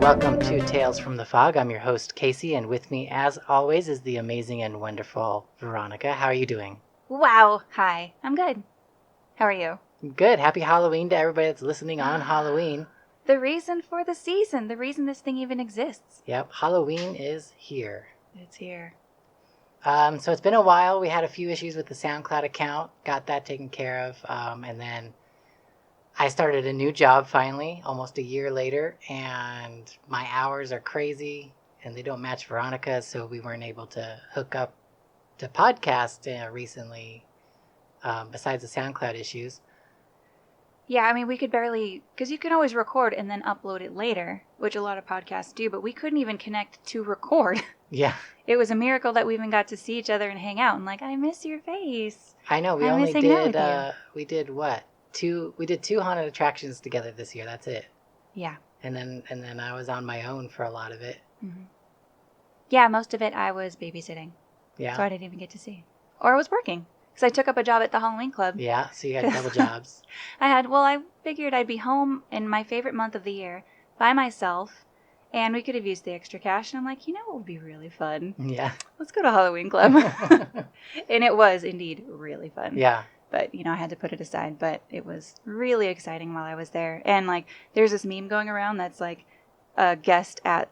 welcome to Tales from the Fog. I'm your host, Casey, and with me, as always, is the amazing and wonderful Veronica. How are you doing? Wow. Hi. I'm good. How are you? Good. Happy Halloween to everybody that's listening on Halloween. The reason for the season, the reason this thing even exists. Yep, Halloween is here. It's here. So it's been a while. We had a few issues with the SoundCloud account, got that taken care of, and then I started a new job finally, almost a year later, and my hours are crazy, and they don't match Veronica's, so we weren't able to hook up to podcast recently, besides the SoundCloud issues. Yeah, I mean, we could barely, because you can always record and then upload it later, which a lot of podcasts do, but we couldn't even connect to record. Yeah. It was a miracle that we even got to see each other and hang out, and like, I miss your face. I know, we only did, we did what? We did 2 haunted attractions together this year, that's it. Yeah. And then I was on my own for a lot of it. Mm-hmm. Yeah, most of it I was babysitting. Yeah. So I didn't even get to see. Or I was working. Because I took up a job at the Halloween Club. Yeah, so you had double jobs. I figured I'd be home in my favorite month of the year by myself, and we could have used the extra cash, and I'm like, you know what would be really fun? Yeah. Let's go to Halloween Club. And it was indeed really fun. Yeah. But, I had to put it aside, but it was really exciting while I was there. And, like, there's this meme going around that's, like, a guest at,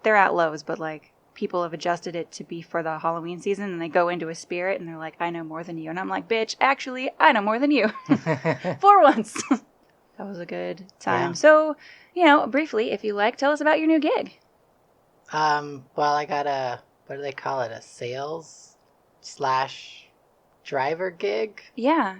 they're at Lowe's, but, like, people have adjusted it to be for the Halloween season, and they go into a spirit, and they're like, I know more than you. And I'm like, bitch, actually, I know more than you. For once. That was a good time. Yeah. So, briefly, if you like, tell us about your new gig. Well, I got what do they call it? A sales / driver gig? Yeah.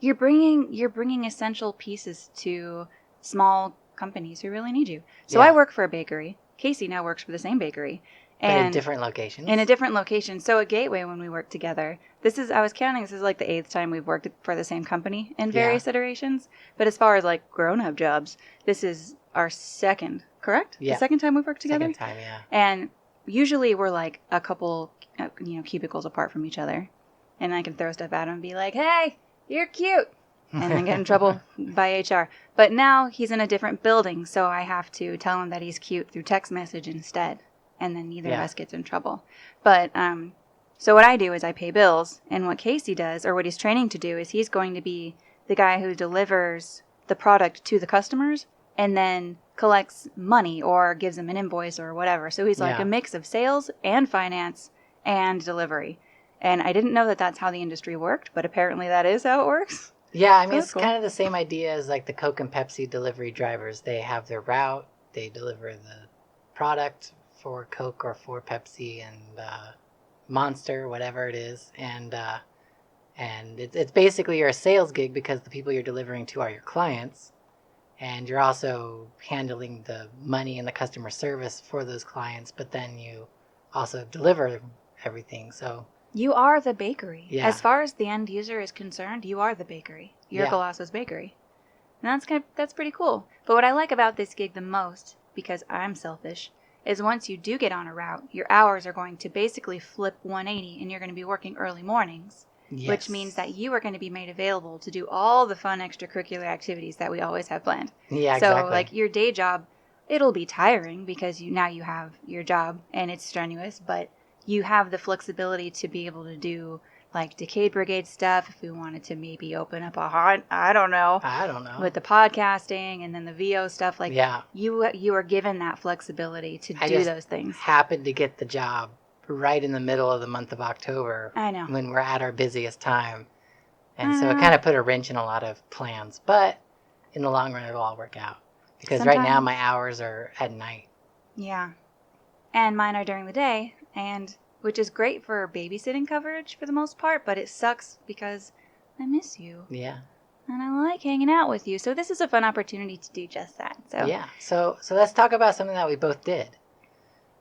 You're bringing essential pieces to small companies who really need you. So yeah. I work for a bakery. Casey now works for the same bakery. But in different locations. In a different location. So at Gateway, when we worked together, I was counting, this is like the 8th time we've worked for the same company in various iterations. But as far as like grown-up jobs, this is our second, correct? Yeah. The second time we've worked together? Second time, yeah. And usually we're like a couple, cubicles apart from each other. And I can throw stuff at him and be like, hey, you're cute. And then get in trouble by HR. But now he's in a different building, so I have to tell him that he's cute through text message instead. And then neither of us gets in trouble. But, so what I do is I pay bills, and what Casey does, or what he's training to do, is he's going to be the guy who delivers the product to the customers, and then collects money, or gives them an invoice, or whatever. So he's like a mix of sales, and finance, and delivery. And I didn't know that that's how the industry worked, but apparently that is how it works. Yeah, I mean, it's cool. Kind of the same idea as like the Coke and Pepsi delivery drivers. They have their route, they deliver the product for Coke or for Pepsi and Monster, whatever it is, and it's basically you're a sales gig because the people you're delivering to are your clients, and you're also handling the money and the customer service for those clients, but then you also deliver everything. So you are the bakery. Yeah. As far as the end user is concerned, you are the bakery. You're Colosso's bakery, and that's pretty cool. But what I like about this gig the most, because I'm selfish, is once you do get on a route, your hours are going to basically flip 180, and you're going to be working early mornings, which means that you are going to be made available to do all the fun extracurricular activities that we always have planned. Yeah, so, exactly. like, your day job, it'll be tiring because you have your job, and it's strenuous, but you have the flexibility to be able to do, like, Decade Brigade stuff if we wanted to maybe open up a haunt. I don't know. With the podcasting and then the VO stuff. Like, you are given that flexibility to do those things. I happened to get the job right in the middle of the month of October. I know. When we're at our busiest time. And so it kind of put a wrench in a lot of plans. But in the long run, it'll all work out. Because right now, my hours are at night. Yeah. And mine are during the day. Which is great for babysitting coverage for the most part, but it sucks because I miss you. Yeah. And I like hanging out with you. So this is a fun opportunity to do just that. So yeah. So let's talk about something that we both did.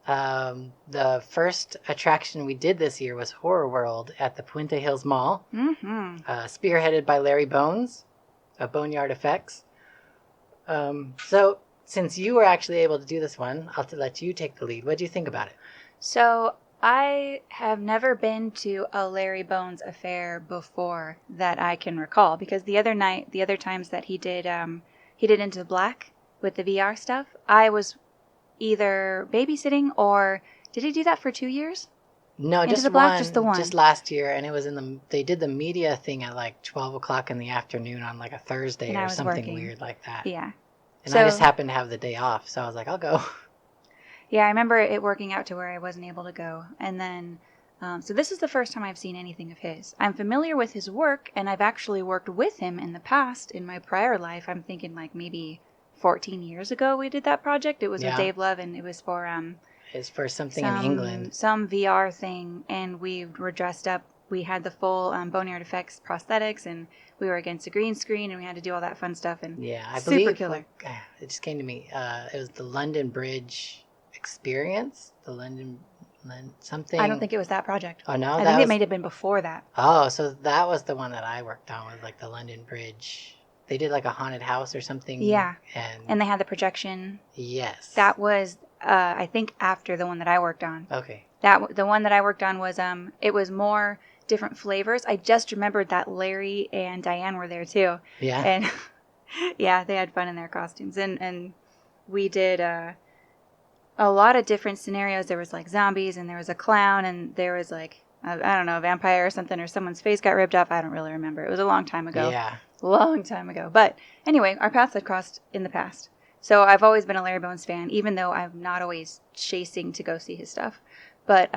The first attraction we did this year was Horrorworld at the Puente Hills Mall. Mm-hmm. Spearheaded by Larry Bones of Boneyard Effects. So since you were actually able to do this one, I'll let you take the lead. What do you think about it? So I have never been to a Larry Bones affair before that I can recall, because the other times that he did Into Black with the VR stuff, I was either babysitting or did he do that for 2 years? No, Into just the Black, one, just the one. just last year, and it was they did the media thing at like 12 o'clock in the afternoon on like a Thursday And I or was something working. weird like that. Yeah. And So, I just happened to have the day off, so I was like, I'll go. yeah, I remember it working out to where I wasn't able to go. And then, so this is the first time I've seen anything of his. I'm familiar with his work, and I've actually worked with him in the past, in my prior life. I'm thinking like maybe 14 years ago we did that project. It was with Yeah. Dave Love, and it was for It's for something in England. some VR thing, and we were dressed up. We had the full Boneyard Effects prosthetics, and we were against a green screen, and we had to do all that fun stuff. And Yeah, I super believe, killer. like, it just came to me. It was the London Bridge experience. The something. I don't think it was that project. Oh, no? I That think was, it may have been before that. Oh, so that was the one that I worked on, was like the London Bridge. They did like a haunted house or something. Yeah. And And they had the projection. yes. That was, I think, after the one that I worked on. Okay. The one that I worked on was, it was more different flavors. I just remembered that Larry and Diane were there too. Yeah. And yeah, they had fun in their costumes. And we did a lot of different scenarios. There was like zombies, and there was a clown, and there was like, I don't know, a vampire or something, or someone's face got ripped off. I don't really remember. It was a long time ago. Yeah. Long time ago. But anyway, our paths had crossed in the past. So I've always been a Larry Bones fan, even though I'm not always chasing to go see his stuff. But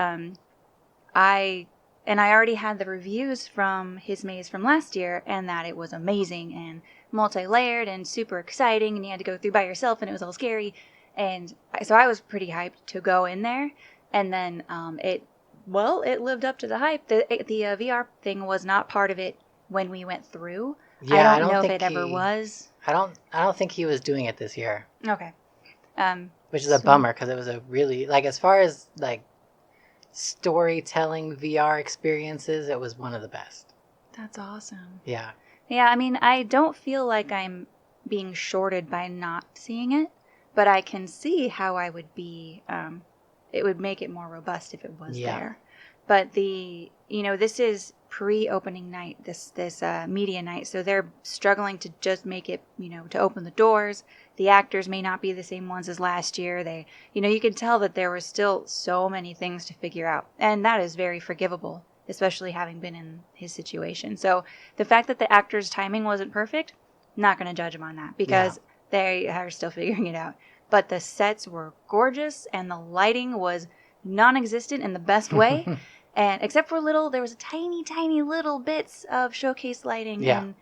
I already had the reviews from his maze from last year, and that it was amazing and multi-layered and super exciting, and you had to go through by yourself, and it was all scary. And so I was pretty hyped to go in there. And then it lived up to the hype. The VR thing was not part of it when we went through. Yeah, I don't know if it ever was. I don't think he was doing it this year. Okay. Which is a bummer, because it was a really, like, as far as like storytelling VR experiences, it was one of the best. That's awesome. Yeah. Yeah, I mean, I don't feel like I'm being shorted by not seeing it, but I can see how I would be, it would make it more robust if it was there. But this is pre-opening night, this media night, so they're struggling to just make it, to open the doors. The actors may not be the same ones as last year. They, you can tell that there were still so many things to figure out, and that is very forgivable, especially having been in his situation. So the fact that the actors' timing wasn't perfect, not going to judge them on that, because they are still figuring it out. But the sets were gorgeous, and the lighting was non-existent in the best way. And except for there was a tiny, tiny little bits of showcase lighting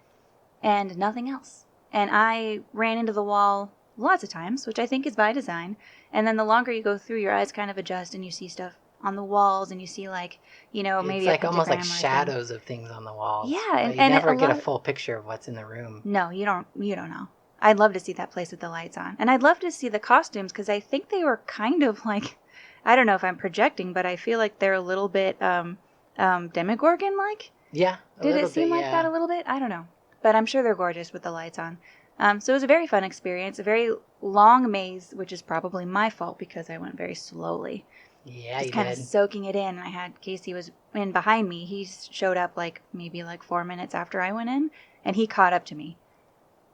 and nothing else. And I ran into the wall lots of times, which I think is by design. And then the longer you go through, your eyes kind of adjust, and you see stuff on the walls, and you see maybe it's like almost like shadows of things on the walls. Yeah, and you never get a full picture of what's in the room. No, you don't know. I'd love to see that place with the lights on, and I'd love to see the costumes, because I think they were kind of like, I don't know if I'm projecting, but I feel like they're a little bit Demogorgon-like. Yeah. Did it seem like that a little bit? I don't know, but I'm sure they're gorgeous with the lights on. So it was a very fun experience, a very long maze, which is probably my fault because I went very slowly. Yeah, just kind of soaking it in. I had Casey was in behind me. He showed up maybe 4 minutes after I went in, and he caught up to me.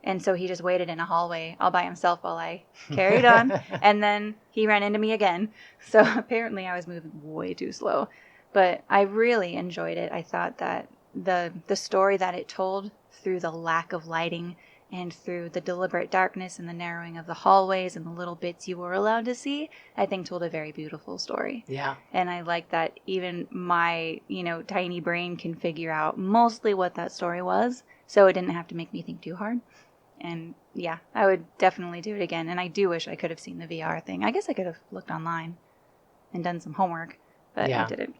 And so he just waited in a hallway all by himself while I carried on. And then he ran into me again. So apparently I was moving way too slow. But I really enjoyed it. I thought that the story that it told through the lack of lighting and through the deliberate darkness and the narrowing of the hallways and the little bits you were allowed to see, I think told a very beautiful story. Yeah. And I like that even my, tiny brain can figure out mostly what that story was. So it didn't have to make me think too hard. And yeah, I would definitely do it again. And I do wish I could have seen the VR thing. I guess I could have looked online and done some homework, but I didn't.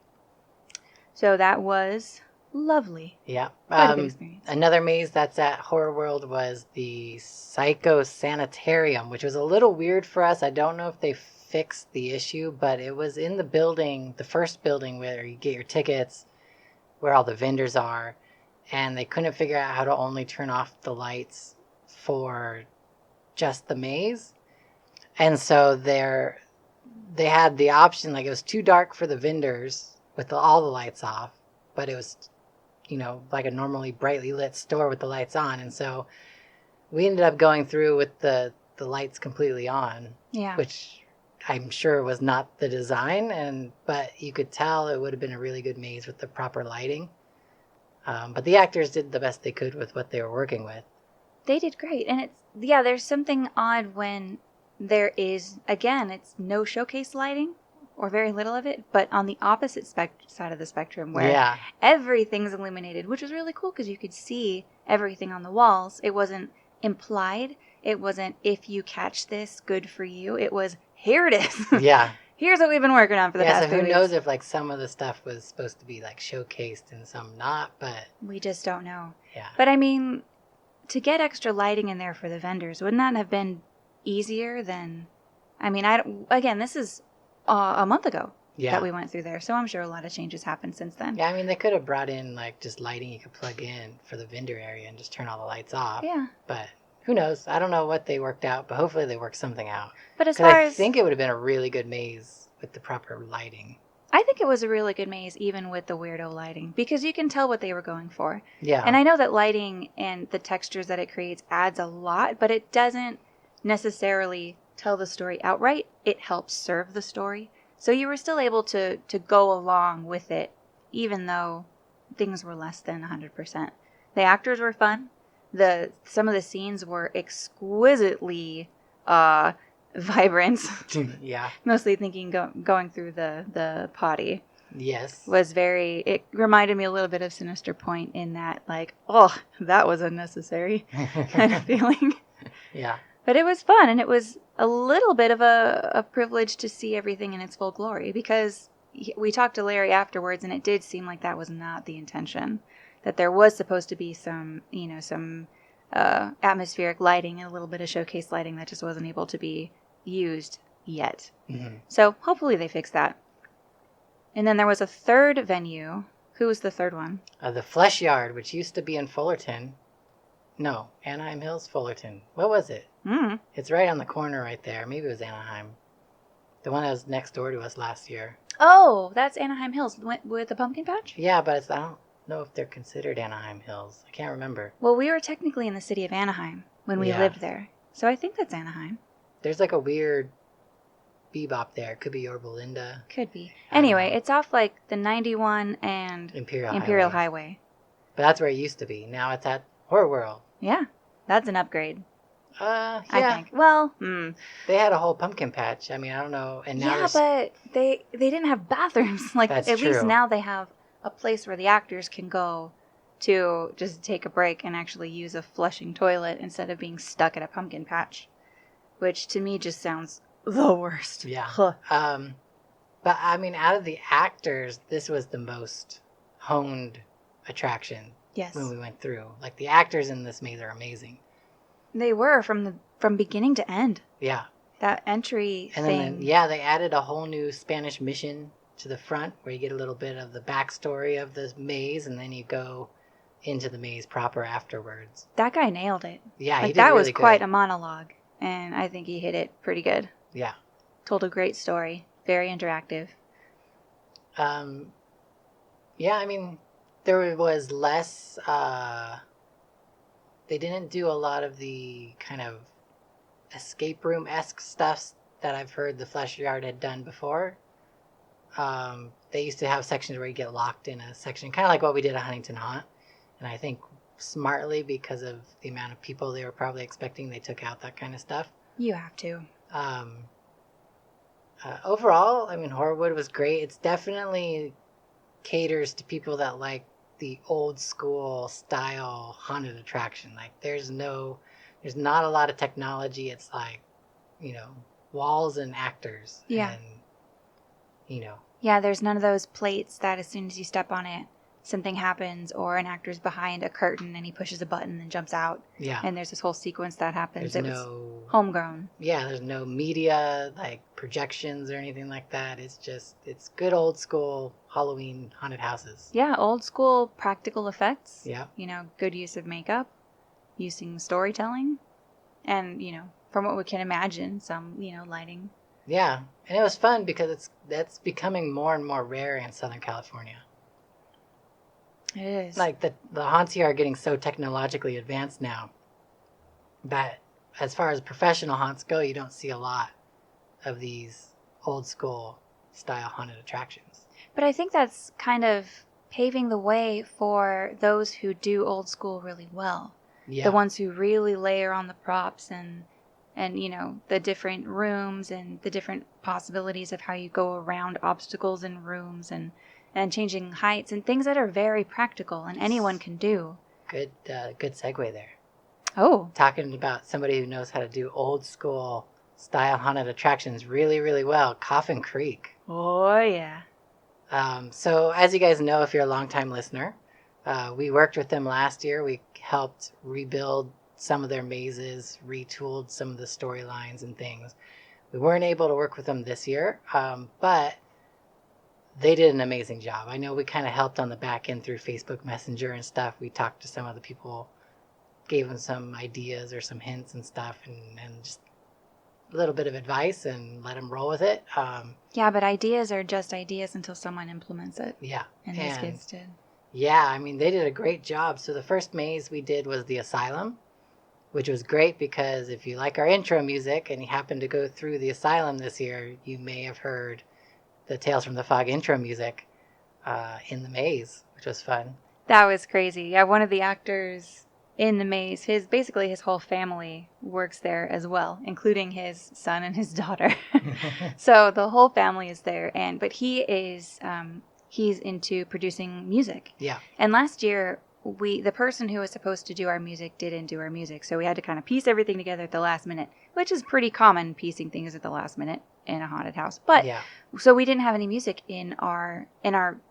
So that was lovely. Yeah. Quite a good experience. Another maze that's at Horrorworld was the Psycho Sanitarium, which was a little weird for us. I don't know if they fixed the issue, but it was in the building, the first building where you get your tickets, where all the vendors are, and they couldn't figure out how to only turn off the lights for just the maze. And so they had the option, it was too dark for the vendors with all the lights off, but it was, like a normally brightly lit store with the lights on. And so we ended up going through with the lights completely on, Yeah. which I'm sure was not the design, but you could tell it would have been a really good maze with the proper lighting. But the actors did the best they could with what they were working with. They did great. And there's something odd when there is, again, it's no showcase lighting or very little of it, but on the opposite side of the spectrum where everything's illuminated, which was really cool because you could see everything on the walls. It wasn't implied. It wasn't, if you catch this, good for you. It was, here it is. Yeah. Here's what we've been working on for the past 3 who weeks. knows if like some of the stuff was supposed to be like showcased and some not, but we just don't know. Yeah. But I mean, to get extra lighting in there for the vendors, wouldn't that have been easier than... I mean, again, this is a month ago that we went through there, so I'm sure a lot of changes happened since then. Yeah, I mean, they could have brought in like just lighting you could plug in for the vendor area and just turn all the lights off. Yeah. But who knows? I don't know what they worked out, but hopefully they worked something out. But as far as... I think it would have been a really good maze with the proper lighting. I think it was a really good maze, even with the weirdo lighting, because you can tell what they were going for. Yeah. And I know that lighting and the textures that it creates adds a lot, but it doesn't necessarily tell the story outright. It helps serve the story. So you were still able to go along with it, even though things were less than 100%. The actors were fun. Some of the scenes were exquisitely vibrant. Yeah. Mostly thinking going through the potty. Yes. It reminded me a little bit of Sinister Point in that, like, oh, that was unnecessary kind of feeling. Yeah. But it was fun, and it was a little bit of a privilege to see everything in its full glory, because we talked to Larry afterwards, and it did seem like that was not the intention. That there was supposed to be some atmospheric lighting and a little bit of showcase lighting that just wasn't able to be used yet. Mm-hmm. So hopefully they fix that. And then there was a third venue. Who was the third one? The Flesh Yard, which used to be in Fullerton. No, Anaheim Hills, Fullerton. What was it? Mm. It's right on the corner right there. Maybe it was Anaheim. The one that was next door to us last year. Oh, that's Anaheim Hills with the pumpkin patch? Yeah, but I don't know if they're considered Anaheim Hills. I can't remember. Well, we were technically in the city of Anaheim when we lived there. So I think that's Anaheim. There's like a weird bebop there. Could be Yorba Linda. Could be. Anyway, it's off like the 91 and Imperial Highway. But that's where it used to be. Now it's at Horrorworld. Yeah, that's an upgrade. Yeah. I think. Well, they had a whole pumpkin patch. I mean, I don't know. And now but they didn't have bathrooms. Like, that's at true. least now they have a place where the actors can go to just take a break and actually use a flushing toilet instead of being stuck at a pumpkin patch, which to me just sounds the worst. Yeah. Huh. But I mean, out of the actors, this was the most honed attraction. Yes. When we went through, like the actors in this maze are amazing. They were from beginning to end. Yeah. That entry and thing. Then they added a whole new Spanish mission to the front where you get a little bit of the backstory of the maze, and then you go into the maze proper afterwards. That guy nailed it. Yeah, like, he did that really was quite a monologue, and I think he hit it pretty good. Yeah. Told a great story. Very interactive. Yeah, I mean, there was less, they didn't do a lot of the kind of escape room-esque stuff that I've heard the Flesh Yard had done before. They used to have sections where you get locked in a section, kind of like what we did at Huntington Haunt. And I think smartly, because of the amount of people they were probably expecting, they took out that kind of stuff. You have to. Overall, I mean, Horrorwood was great. It's definitely caters to people that like the old school style haunted attraction. Like there's not a lot of technology. It's like, walls and actors. Yeah. And, Yeah, there's none of those plates that as soon as you step on it, something happens, or an actor's behind a curtain and he pushes a button and jumps out. Yeah. And there's this whole sequence that happens. There's was homegrown. Yeah, there's no media, like projections or anything like that. It's good old school Halloween haunted houses. Yeah, old school practical effects. Yeah. Good use of makeup, using storytelling, and, from what we can imagine, some, lighting. Yeah, and it was fun because that's becoming more and more rare in Southern California. It is. Like the haunts here are getting so technologically advanced now that as far as professional haunts go, you don't see a lot of these old school style haunted attractions. But I think that's kind of paving the way for those who do old school really well. Yeah. The ones who really layer on the props and the different rooms and the different possibilities of how you go around obstacles in rooms and changing heights and things that are very practical and anyone can do. Good segue there. Oh. Talking about somebody who knows how to do old school style haunted attractions really, really well. Coffin Creek. Oh, yeah. So as you guys know, if you're a longtime listener, we worked with them last year. We helped rebuild some of their mazes, retooled some of the storylines and things. We weren't able to work with them this year, but they did an amazing job. I know we kind of helped on the back end through Facebook Messenger and stuff. We talked to some of the people, gave them some ideas or some hints and stuff, and just a little bit of advice and let them roll with it. Yeah, but ideas are just ideas until someone implements it. Yeah. And these kids did. Yeah, I mean, they did a great job. So the first maze we did was the Asylum, which was great because if you like our intro music and you happen to go through the Asylum this year, you may have heard the Tales from the Fog intro music in the maze, which was fun. That was crazy. Yeah, one of the actors in the maze, his whole family works there as well, including his son and his daughter. So the whole family is there, but he is he's into producing music. Yeah. And last year, the person who was supposed to do our music didn't do our music, so we had to kind of piece everything together at the last minute, which is pretty common, piecing things at the last minute in a haunted house. But yeah. So we didn't have any music in our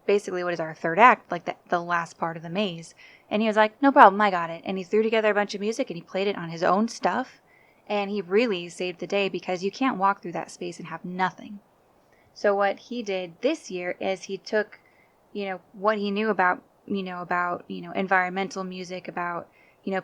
basically what is our third act, like the last part of the maze. And he was like, no problem, I got it. And he threw together a bunch of music and he played it on his own stuff. And he really saved the day because you can't walk through that space and have nothing. So what he did this year is he took, what he knew about environmental music, about,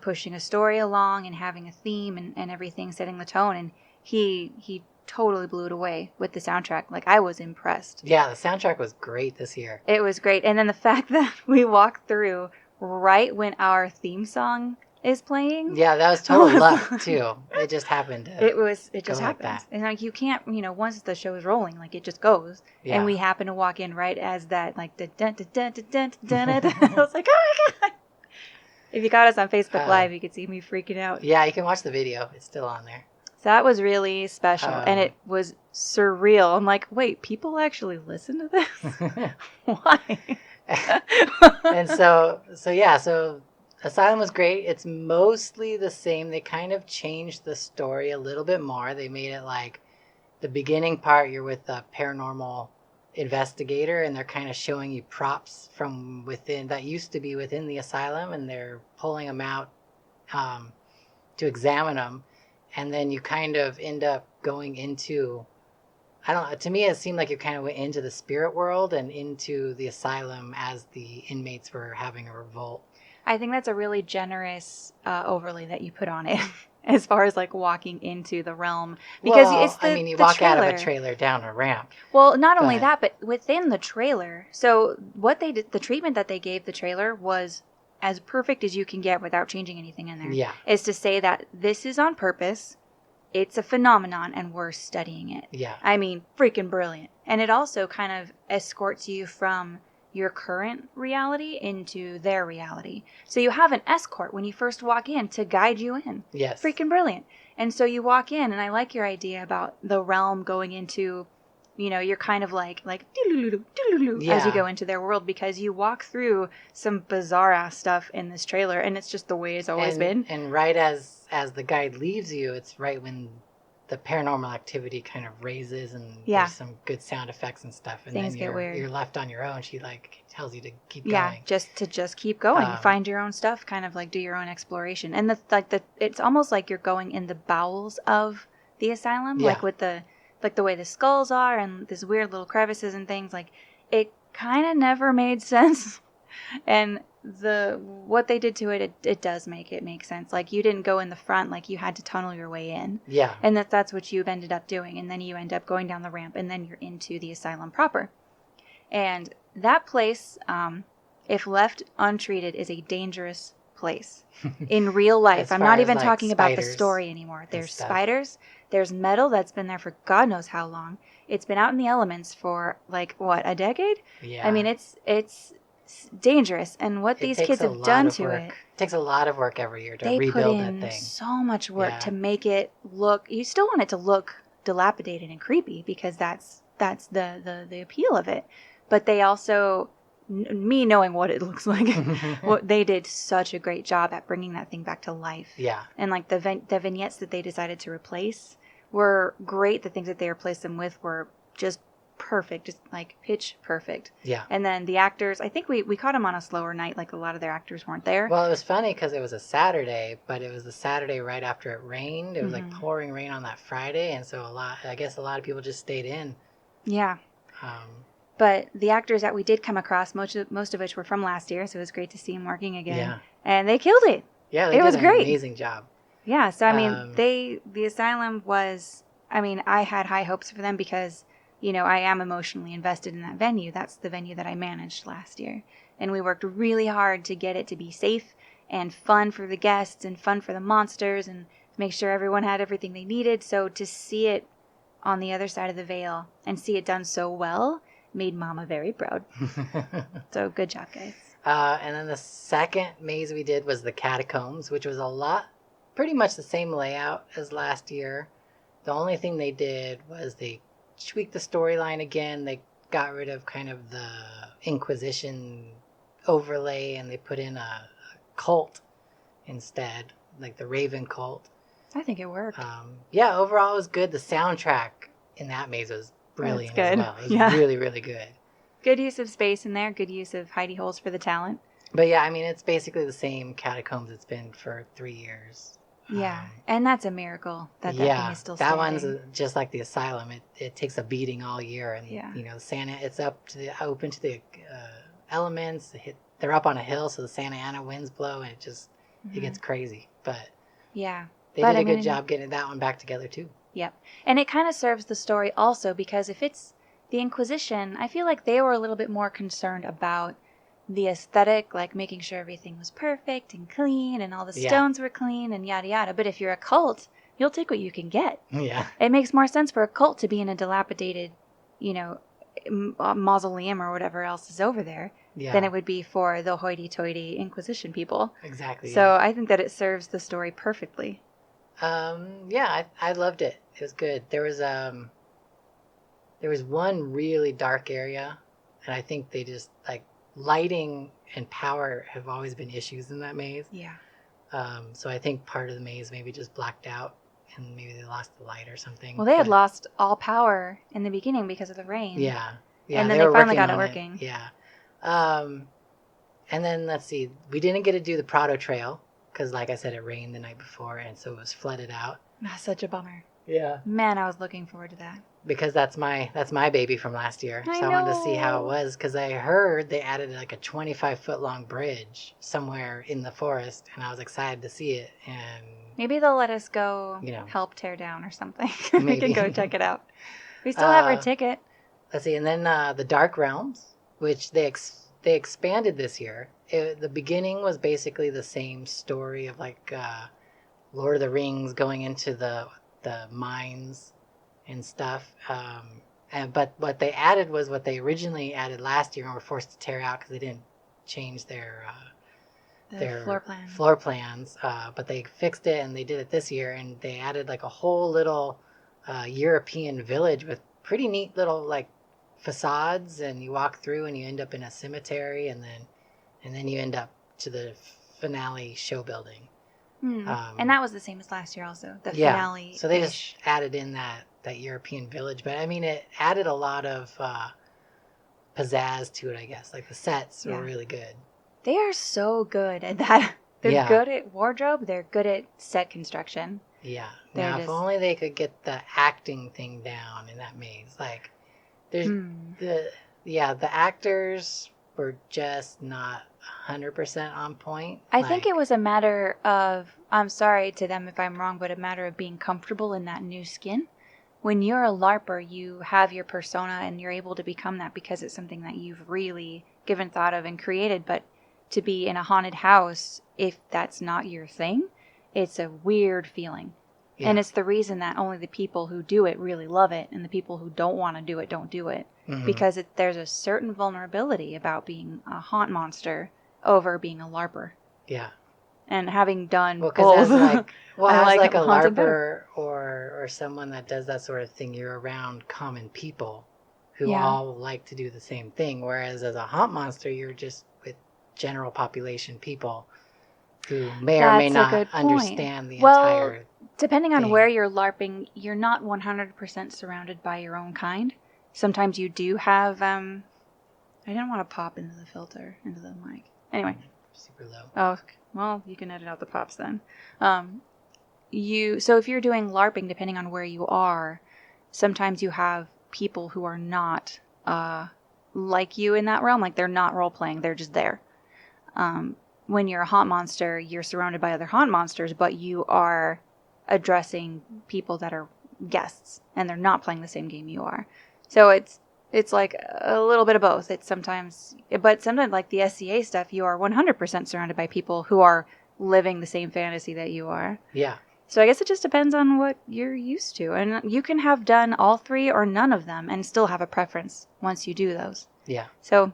pushing a story along and having a theme and everything, setting the tone. And he totally blew it away with the soundtrack. Like, I was impressed. Yeah, the soundtrack was great this year. It was great. And then the fact that we walked through right when our theme song is playing. Yeah, that was total luck too. It just happened. It just happened. Like and like you can't, once the show is rolling, like it just goes. Yeah. And we happen to walk in right as that, like the dun dun dun dun dun dun. I was like, oh my god! If you got us on Facebook Live, you could see me freaking out. Yeah, you can watch the video. It's still on there. So that was really special, and it was surreal. I'm like, wait, people actually listen to this? Why? And so Asylum was great. It's mostly the same. They kind of changed the story a little bit more. They made it like the beginning part, you're with a paranormal investigator and they're kind of showing you props from within that used to be within the asylum, and they're pulling them out to examine them. And then you kind of end up going into, to me it seemed like you kind of went into the spirit world and into the asylum as the inmates were having a revolt. I think that's a really generous overlay that you put on it, as far as like walking into the realm. Because you walk out of a trailer down a ramp. Well, not only that, but within the trailer. So what they did, the treatment that they gave the trailer was as perfect as you can get without changing anything in there. Yeah. Is to say that this is on purpose. It's a phenomenon and we're studying it. Yeah. I mean, freaking brilliant. And it also kind of escorts you from your current reality into their reality. So you have an escort when you first walk in to guide you in. Yes. Freaking brilliant. And so you walk in, and I like your idea about the realm going into, you're kind of like yeah. as you go into their world, because you walk through some bizarre ass stuff in this trailer, and it's just the way it's always been. And right as the guide leaves you, it's right when the paranormal activity kind of raises, and there's some good sound effects and stuff, and things then get weird. You're left on your own. She like tells you to keep going. Yeah, just keep going. Find your own stuff, kind of like do your own exploration. And it's almost like you're going in the bowels of the asylum, like with the way the skulls are and this weird little crevices and things. Like, it kind of never made sense. And what they did to it does make it make sense. Like, you didn't go in the front, like you had to tunnel your way in. Yeah. And that's what you've ended up doing. And then you end up going down the ramp, and then you're into the asylum proper. And that place, if left untreated, is a dangerous place in real life. I'm not even talking about the story anymore. There's spiders. There's metal that's been there for God knows how long. It's been out in the elements for like what, a decade? Yeah. I mean, it's dangerous, and what these kids have done to it. It takes a lot of work every year to They put rebuild that in thing. so much work Yeah. to make it look. You still want it to look dilapidated and creepy because that's the appeal of it. But they also, me knowing what it looks like, what they did such a great job at bringing that thing back to life. Yeah. And like the vignettes that they decided to replace were great. The things that they replaced them with were just perfect, just like pitch perfect. Yeah. And then the actors, I think we caught them on a slower night, like a lot of their actors weren't there. Well, it was funny because it was a Saturday, but it was the Saturday right after it rained. It was like pouring rain on that Friday, and so I guess a lot of people just stayed in. Yeah. But the actors that we did come across, most of which were from last year, so it was great to see them working again. Yeah. And they killed it. Yeah, they did an amazing job. Yeah, so I mean, the asylum was, I mean, I had high hopes for them because, you know, I am emotionally invested in that venue. That's the venue that I managed last year. And we worked really hard to get it to be safe and fun for the guests and fun for the monsters and make sure everyone had everything they needed. So to see it on the other side of the veil and see it done so well made Mama very proud. So good job, guys. And then the second maze we did was the Catacombs, which was pretty much the same layout as last year. The only thing they did was they tweaked the storyline again. They got rid of kind of the Inquisition overlay and they put in a cult instead, like the Raven cult. I think it worked. Yeah, overall it was good. The soundtrack in that maze was brilliant as well. It was really, really good. Good use of space in there. Good use of hidey holes for the talent. But yeah, I mean, it's basically the same Catacombs it's been for 3 years. Yeah, and that's a miracle that thing is still standing. That one's just like the asylum. It takes a beating all year, and you know, it's open to the elements. They're up on a hill, so the Santa Ana winds blow, and it gets crazy. But yeah, they did a good job getting that one back together too. Yep, and it kind of serves the story also because if it's the Inquisition, I feel like they were a little bit more concerned about the aesthetic, like making sure everything was perfect and clean and all the stones were clean and yada yada. But if you're a cult, you'll take what you can get. Yeah. It makes more sense for a cult to be in a dilapidated, you know, mausoleum or whatever else is over there than it would be for the hoity-toity Inquisition people. Exactly. So I think that it serves the story perfectly. Yeah, I loved it. It was good. There was one really dark area, and I think they just like lighting and power have always been issues in that maze. Yeah. So I think part of the maze maybe just blacked out and maybe they lost the light or something. Well, they had lost all power in the beginning because of the rain. Yeah. And then they finally got it working. Yeah. And then let's see, we didn't get to do the Prado Trail because like I said, it rained the night before and so it was flooded out. That's such a bummer. Yeah. Man, I was looking forward to that. Because that's my baby from last year. So I wanted to see how it was because I heard they added like a 25-foot long bridge somewhere in the forest and I was excited to see it. And maybe they'll let us go help tear down or something. We can go check it out. We still have our ticket. Let's see. And then the Dark Realms, which they expanded this year. The beginning was basically the same story of like Lord of the Rings going into the mines and stuff. But what they added was what they originally added last year and were forced to tear out because they didn't change their floor plans. But they fixed it and they did it this year and they added like a whole little European village with pretty neat little like facades, and you walk through and you end up in a cemetery and then you end up to the finale show building. And that was the same as last year also, the finale. So they just added in that European village. But I mean, it added a lot of pizzazz to it, I guess. Like the sets were really good. They are so good at that. They're good at wardrobe. They're good at set construction. Yeah. Now, if only they could get the acting thing down in that maze. Like, there's the actors were just not 100% on point. I think it was a matter of, I'm sorry to them if I'm wrong, but a matter of being comfortable in that new skin. When you're a LARPer, you have your persona and you're able to become that because it's something that you've really given thought of and created. But to be in a haunted house, if that's not your thing, it's a weird feeling. Yeah. And it's the reason that only the people who do it really love it, and the people who don't want to do it don't do it. Mhm. Because there's a certain vulnerability about being a haunt monster over being a LARPer. Yeah. And having done Well, both, because as like a haunting LARPer better. or someone that does that sort of thing, you're around common people who Yeah. all like to do the same thing. Whereas as a haunt monster, you're just with general population people who may or may That's a not good point. understand the Well, entire depending on thing. where you're LARPing, you're not 100% surrounded by your own kind. Sometimes you do have, I didn't want to pop into the mic. Anyway. Super low. Oh, well, you can edit out the pops then. So if you're doing LARPing, depending on where you are, sometimes you have people who are not like you in that realm. Like, they're not role-playing. They're just there. When you're a haunt monster, you're surrounded by other haunt monsters, but you are addressing people that are guests, and they're not playing the same game you are. So it's like a little bit of both. But sometimes like the SCA stuff, you are 100% surrounded by people who are living the same fantasy that you are. Yeah. So I guess it just depends on what you're used to. And you can have done all three or none of them and still have a preference once you do those. Yeah. So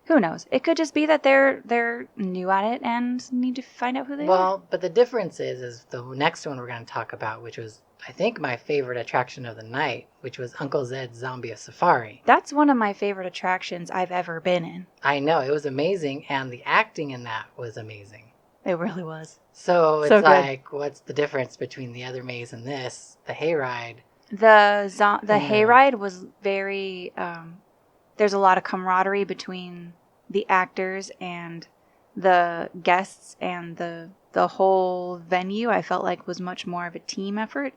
who knows? It could just be that they're new at it and need to find out who they are. Well, but the difference is the next one we're going to talk about, which was, I think, my favorite attraction of the night, which was Uncle Zed's Zombie Safari. That's one of my favorite attractions I've ever been in. I know, it was amazing, and the acting in that was amazing. It really was. So it's So good. like, what's the difference between the other maze and this? The hayride. The hayride was very. There's a lot of camaraderie between the actors and the guests, and the whole venue. I felt like was much more of a team effort.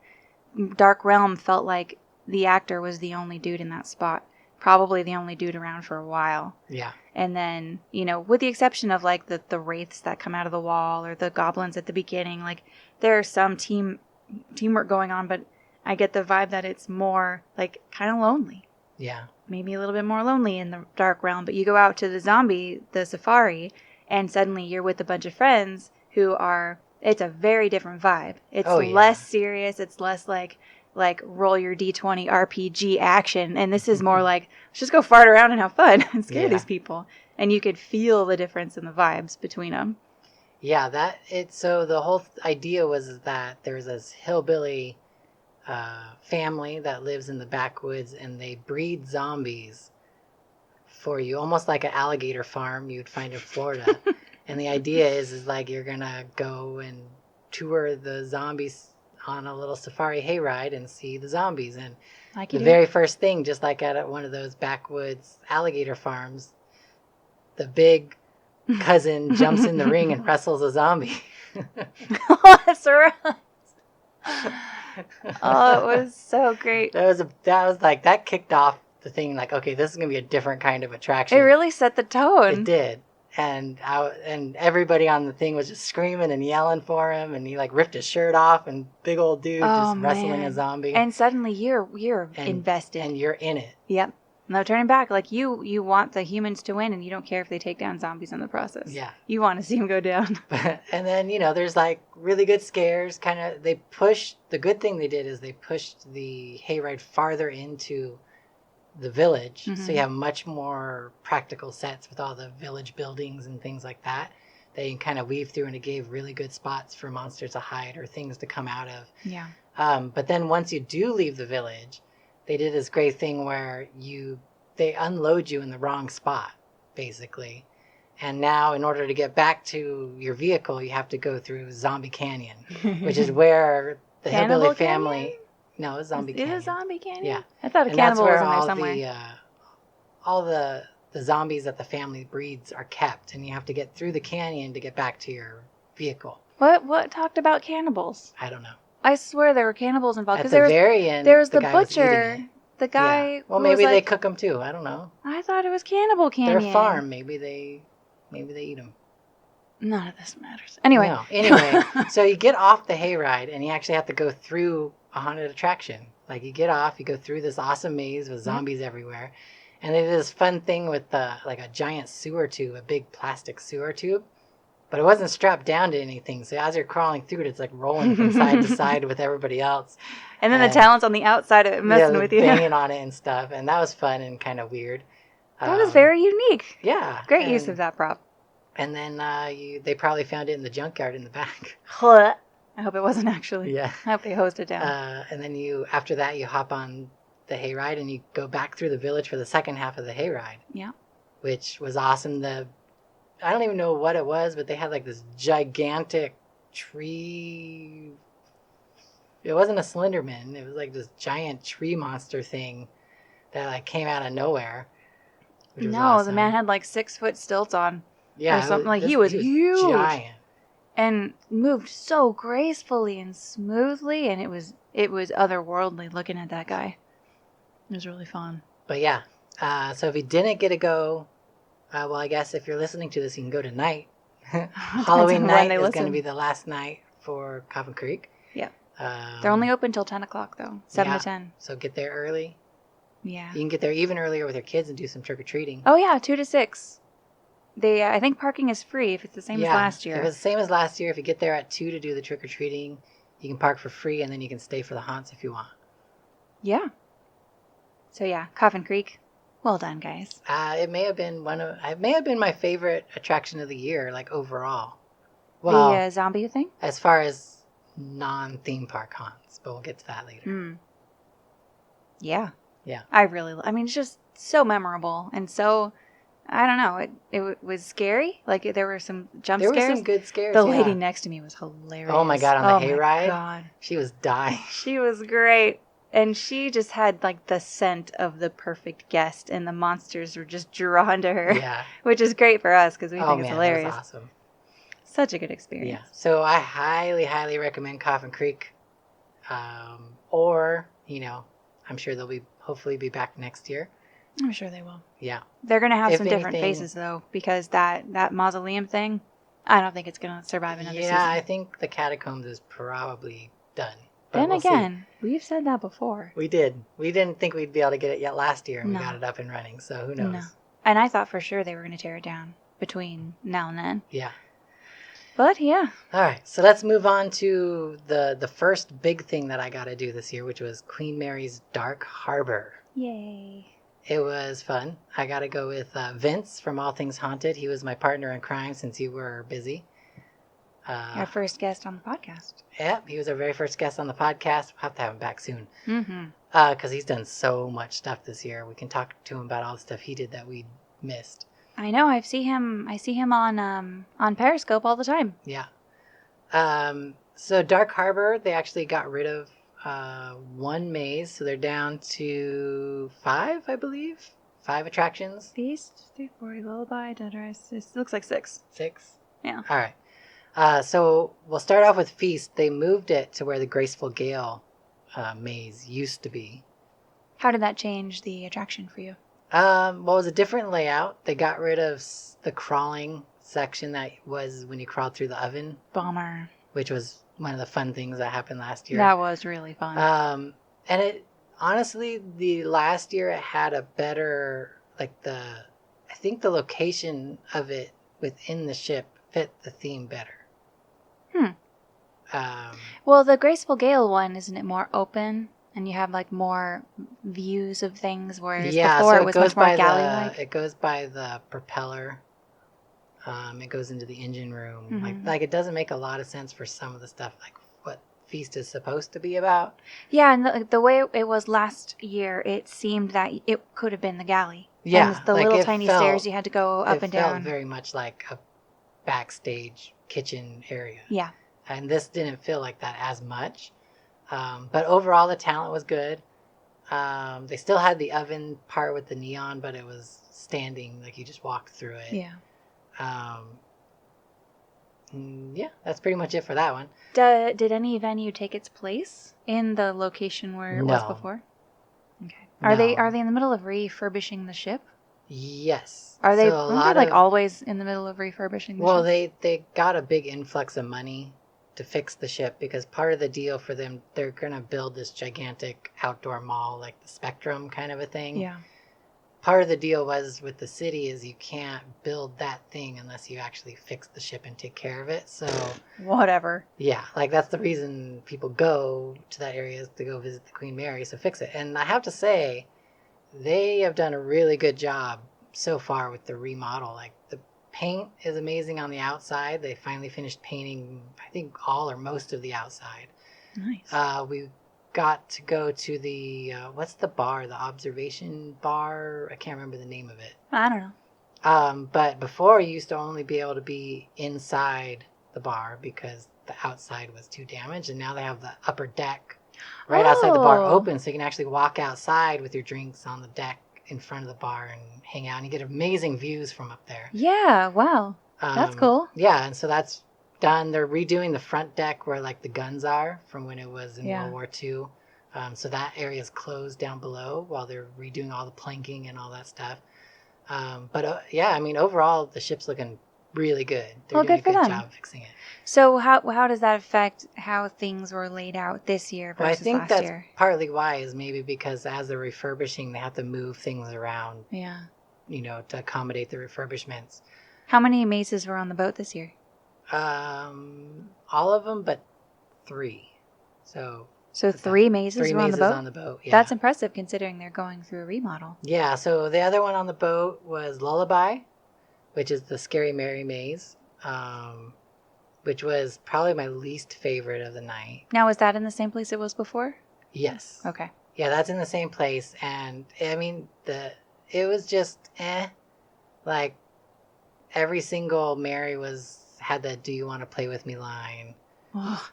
Dark Realm felt like the actor was the only dude in that spot. Probably the only dude around for a while. Yeah. And then, with the exception of like the wraiths that come out of the wall or the goblins at the beginning, like there's some teamwork going on, but I get the vibe that it's more like kind of lonely. Yeah. Maybe a little bit more lonely in the Dark Realm, but you go out to the safari, and suddenly you're with a bunch of friends who are, it's a very different vibe. It's less serious. It's less like roll your D20 RPG action. And this is more like, let's just go fart around and have fun and scare these people. And you could feel the difference in the vibes between them. Yeah, so the whole idea was that there's this hillbilly family that lives in the backwoods, and they breed zombies for you, almost like an alligator farm you'd find in Florida. And the idea is like you're gonna go and tour the zombies on a little safari hayride and see the zombies. And the very first thing, just like at one of those backwoods alligator farms, the big cousin jumps in the ring and wrestles a zombie. Oh, that's right. Oh, it was so great. That kicked off the thing. Like, okay, this is gonna be a different kind of attraction. It really set the tone. It did. And everybody on the thing was just screaming and yelling for him, and he like ripped his shirt off, and big old dude just wrestling a zombie. And suddenly you're invested, and you're in it. Yep, no turning back. Like you want the humans to win, and you don't care if they take down zombies in the process. Yeah, you want to see them go down. And then there's like really good scares. The good thing they did is they pushed the hayride farther into the village, so you have much more practical sets with all the village buildings and things like that you can kind of weave through, and it gave really good spots for monsters to hide or things to come out of. Yeah. But then once you do leave the village, they did this great thing where they unload you in the wrong spot, basically. And now in order to get back to your vehicle, you have to go through Zombie Canyon, which is where the hillbilly family... No, it's Zombie Canyon. Is it Zombie Canyon? Yeah. I thought a cannibal was in there somewhere. All the zombies that the family breeds are kept, and you have to get through the canyon to get back to your vehicle. What talked about cannibals? I don't know. I swear there were cannibals involved. At the very end, there was the guy butcher. The guy. Yeah. Well, maybe they cook them too. I don't know. I thought it was Cannibal Canyon. They're a farm. Maybe they eat them. None of this matters. Anyway. No. Anyway, so you get off the hayride, and you actually have to go through a haunted attraction. Like, you get off, you go through this awesome maze with zombies everywhere, and they did this fun thing with like a giant sewer tube, a big plastic sewer tube, but it wasn't strapped down to anything. So as you're crawling through it, it's like rolling from side to side with everybody else. And then the talent's on the outside of it messing with you. Banging on it and stuff. And that was fun and kind of weird. That was very unique. Yeah. Great use of that prop. And then they probably found it in the junkyard in the back. I hope it wasn't actually. Yeah. I hope they hosed it down. And then after that, you hop on the hayride and you go back through the village for the second half of the hayride. Yeah. Which was awesome. I don't even know what it was, but they had like this gigantic tree. It wasn't a Slenderman. It was like this giant tree monster thing that like came out of nowhere. No, awesome. The man had like 6 foot stilts on. Yeah. Or something. He was huge. Giant. And moved so gracefully and smoothly, and it was otherworldly looking at that guy. It was really fun. But yeah, so if you didn't get to go, well, I guess if you're listening to this, you can go tonight. Halloween night is going to be the last night for Coffin Creek. Yeah. They're only open till 10 o'clock, though. 7 to 10. So get there early. Yeah. You can get there even earlier with your kids and do some trick-or-treating. Oh, yeah, 2 to 6. I think parking is free if it's the same as last year. If it's the same as last year, if you get there at 2 to do the trick-or-treating, you can park for free, and then you can stay for the haunts if you want. Yeah. So yeah, Coffin Creek. Well done, guys. It may have been my favorite attraction of the year, like overall. Well, the zombie thing? As far as non-theme park haunts, but we'll get to that later. Yeah. Yeah. It's just so memorable and so, I don't know, it was scary. Like there were some jump scares. There were some good scares. The lady next to me was hilarious. Oh my God, on the hayride? God. She was dying. She was great. And she just had like the scent of the perfect guest, and the monsters were just drawn to her. Yeah. Which is great for us because we think it's hilarious. That was awesome. Such a good experience. Yeah. So I highly, highly recommend Coffin Creek. Or, I'm sure they'll hopefully be back next year. I'm sure they will. Yeah. They're going to have some different faces, though, because that mausoleum thing, I don't think it's going to survive another season. Yeah, I think the catacombs is probably done. Then again, we've said that before. We did. We didn't think we'd be able to get it yet last year, and we got it up and running, so who knows? No. And I thought for sure they were going to tear it down between now and then. Yeah. But, yeah. All right, so let's move on to the first big thing that I got to do this year, which was Queen Mary's Dark Harbor. Yay. It was fun. I got to go with Vince from All Things Haunted. He was my partner in crime since you were busy. Our first guest on the podcast. Yep, he was our very first guest on the podcast. We'll have to have him back soon. Mm-hmm. Because he's done so much stuff this year. We can talk to him about all the stuff he did that we missed. I know. I see him on Periscope all the time. Yeah. So Dark Harbor, they actually got rid of one maze, so they're down to 5, I believe. 5 attractions. Feast, 340, Lullaby, Dead Rise. It looks like 6. 6? Yeah. All right. So we'll start off with Feast. They moved it to where the Graceful Gale maze used to be. How did that change the attraction for you? Well, it was a different layout. They got rid of the crawling section that was when you crawled through the oven. Bummer. Which was one of the fun things that happened last year. That was really fun. And it honestly, the last year it had a better, I think the location of it within the ship fit the theme better. Well, the Graceful Gale one, isn't it more open? And you have more views of things, whereas before it was much more galley-like? It goes by the propeller. It goes into the engine room. Mm-hmm. It doesn't make a lot of sense for some of the stuff, what Feast is supposed to be about. Yeah, and the way it was last year, it seemed that it could have been the galley. Yeah. And the little tiny stairs you had to go up and down. It felt very much like a backstage kitchen area. Yeah. And this didn't feel like that as much. But overall, the talent was good. They still had the oven part with the neon, but it was standing, you just walked through it. Yeah. Yeah, that's pretty much it for that one. Did any venue take its place in the location where it was before? Okay. Are they in the middle of refurbishing the ship? Yes. Are they always in the middle of refurbishing the ship? Well, they got a big influx of money to fix the ship because part of the deal for them, they're going to build this gigantic outdoor mall, like the Spectrum kind of a thing. Yeah. part of the deal was with the city is you can't build that thing unless you actually fix the ship and take care of it. So Whatever. yeah, like that's the reason people go to that area is to go visit the Queen Mary, so fix it. And I have to say, they have done a really good job so far with the remodel. Like the paint is amazing on the outside. They finally finished painting, I think, all or most of the outside. Nice. We got to go to the what's the bar? The observation bar. I can't remember the name of it. I don't know. But before you used to only be able to be inside the bar because the outside was too damaged, and now they have the upper deck right outside the bar open, so you can actually walk outside with your drinks on the deck in front of the bar and hang out, and you get amazing views from up there. Yeah, wow. That's cool. Yeah, and so that's done. They're redoing the front deck where like the guns are from when it was in World War II. So that area is closed down below while they're redoing all the planking and all that stuff. Yeah, I mean, overall, the ship's looking really good. They're doing good for a good them. job fixing it. So how does that affect how things were laid out this year versus Well, I think last that's year? partly why is maybe because as they're refurbishing, they have to move things around, Yeah. to accommodate the refurbishments. How many mazes were on the boat this year? All of them but 3. So 3 mazes were on the boat? on the boat, yeah. That's impressive considering they're going through a remodel. Yeah, so the other one on the boat was Lullaby, which is the Scary Mary maze, which was probably my least favorite of the night. Now, is that in the same place it was before? Yes. Okay. Yeah, that's in the same place, and I mean, it was just like every single Mary had the "Do you want to play with me" line.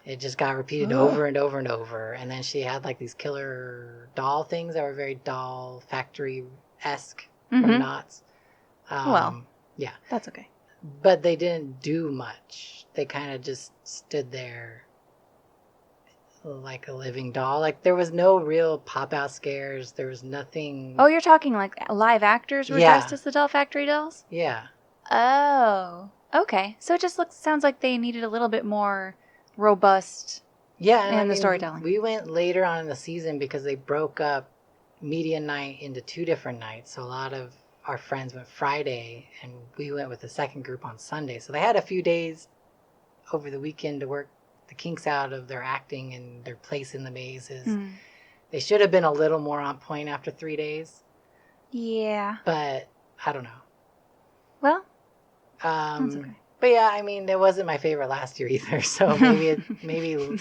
It just got repeated over and over and over. And then she had like these killer doll things that were very doll factory-esque from Knott's. Yeah. That's okay. But they didn't do much. They kind of just stood there like a living doll. Like there was no real pop-out scares. There was nothing. Oh, you're talking like live actors were dressed as the doll factory dolls? Yeah. Oh, okay. So it just sounds like they needed a little bit more robust in the storytelling. We went later on in the season because they broke up media night into 2 different nights. So a lot of our friends went Friday and we went with the second group on Sunday. So they had a few days over the weekend to work the kinks out of their acting and their place in the mazes. They should have been a little more on point after 3 days. Yeah. But I don't know. Well, that's okay. But yeah, I mean, it wasn't my favorite last year either. So maybe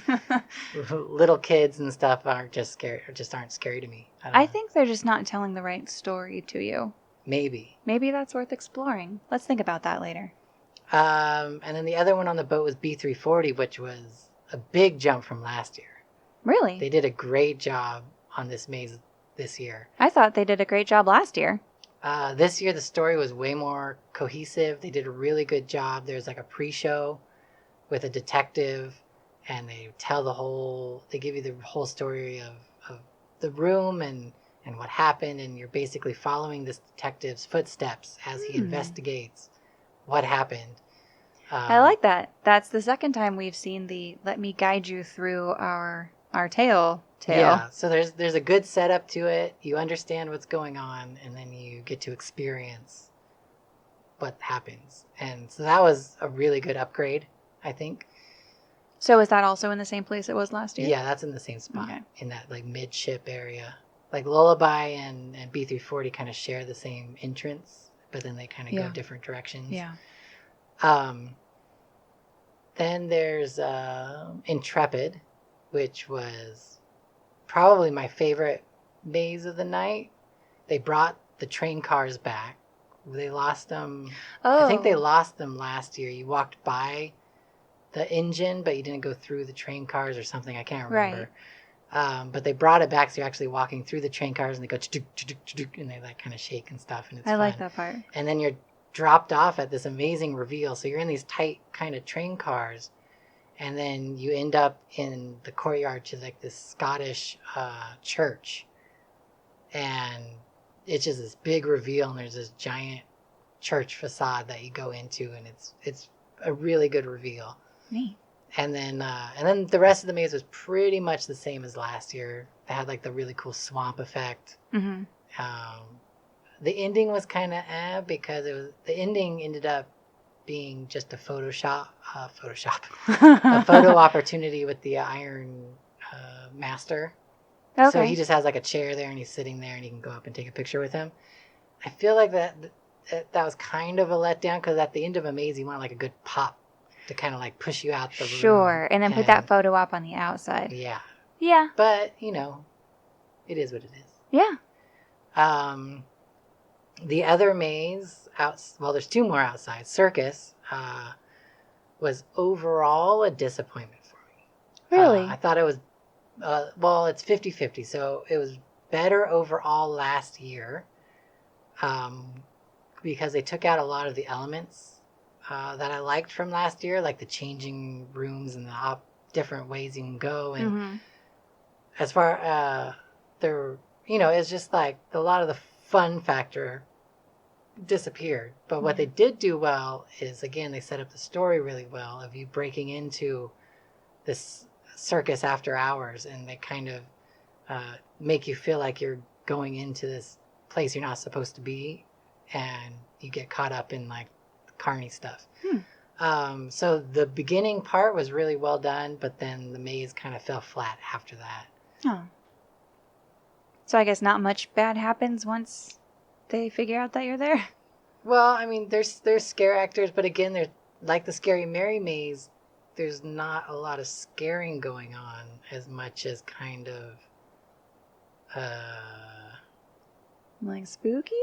little kids and stuff aren't just scary to me. I think they're just not telling the right story to you. Maybe that's worth exploring. Let's think about that later. And then the other one on the boat was B340, which was a big jump from last year. Really? They did a great job on this maze this year. I thought they did a great job last year. This year, the story was way more cohesive. They did a really good job. There's like a pre-show with a detective, and they give you the whole story of the room and what happened, and you're basically following this detective's footsteps as he investigates what happened. I like that. That's the second time we've seen the "let me guide you through our tale." Yeah, so there's a good setup to it. You understand what's going on, and then you get to experience what happens. And so that was a really good upgrade, I think. So is that also in the same place it was last year? Yeah, that's in the same spot, in that like midship area. Like Lullaby and B340 kind of share the same entrance, but then they kind of go different directions. Yeah. Then there's Intrepid, which was probably my favorite maze of the night. They brought the train cars back. They lost them. I think they lost them last year. You walked by the engine, but you didn't go through the train cars or something. I can't remember. Right. But they brought it back, so you're actually walking through the train cars, and they go and they like kind of shake and stuff, and it's fun. like that part. And then you're dropped off at this amazing reveal. So you're in these tight kind of train cars, and then you end up in the courtyard to like this Scottish church, and it's just this big reveal, and there's this giant church facade that you go into, and it's a really good reveal. Neat. And then the rest of the maze was pretty much the same as last year. They had like the really cool swamp effect. The ending was kind of because the ending ended up being just a a photo opportunity with the Iron Master. Okay. So he just has like a chair there and he's sitting there and you can go up and take a picture with him. I feel like that was kind of a letdown because at the end of a maze you want like a good pop to kind of like push you out the room. Sure, and then put that photo up on the outside. Yeah. Yeah. But, it is what it is. Yeah. The other maze, there's two more outside. Circus was overall a disappointment for me. Really? I thought it was, it's 50-50. So it was better overall last year because they took out a lot of the elements that I liked from last year, like the changing rooms and the different ways you can go. And as far it's just like a lot of the fun factor disappeared. But what they did do well is, again, they set up the story really well of you breaking into this circus after hours, and they kind of make you feel like you're going into this place you're not supposed to be, and you get caught up in like carny stuff. So the beginning part was really well done, but then the maze kind of fell flat after that. Oh. So I guess not much bad happens once they figure out that you're there? Well, I mean, there's scare actors, but again, they're like the Scary Mary maze, there's not a lot of scaring going on as much as kind of like spooky?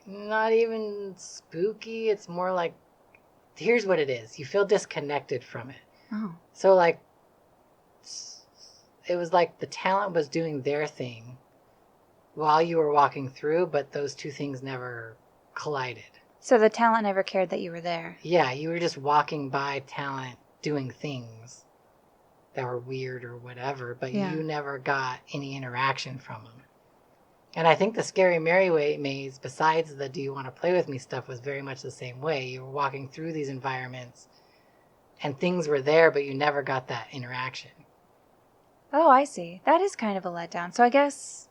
Not even spooky. It's more like, here's what it is. You feel disconnected from it. Oh. So like, it was like the talent was doing their thing while you were walking through, but those two things never collided. So the talent never cared that you were there? Yeah, you were just walking by talent doing things that were weird or whatever, but you never got any interaction from them. And I think the Scary Mary maze, besides the do you want to play with me stuff, was very much the same way. You were walking through these environments and things were there, but you never got that interaction. Oh, I see. That is kind of a letdown. So I guess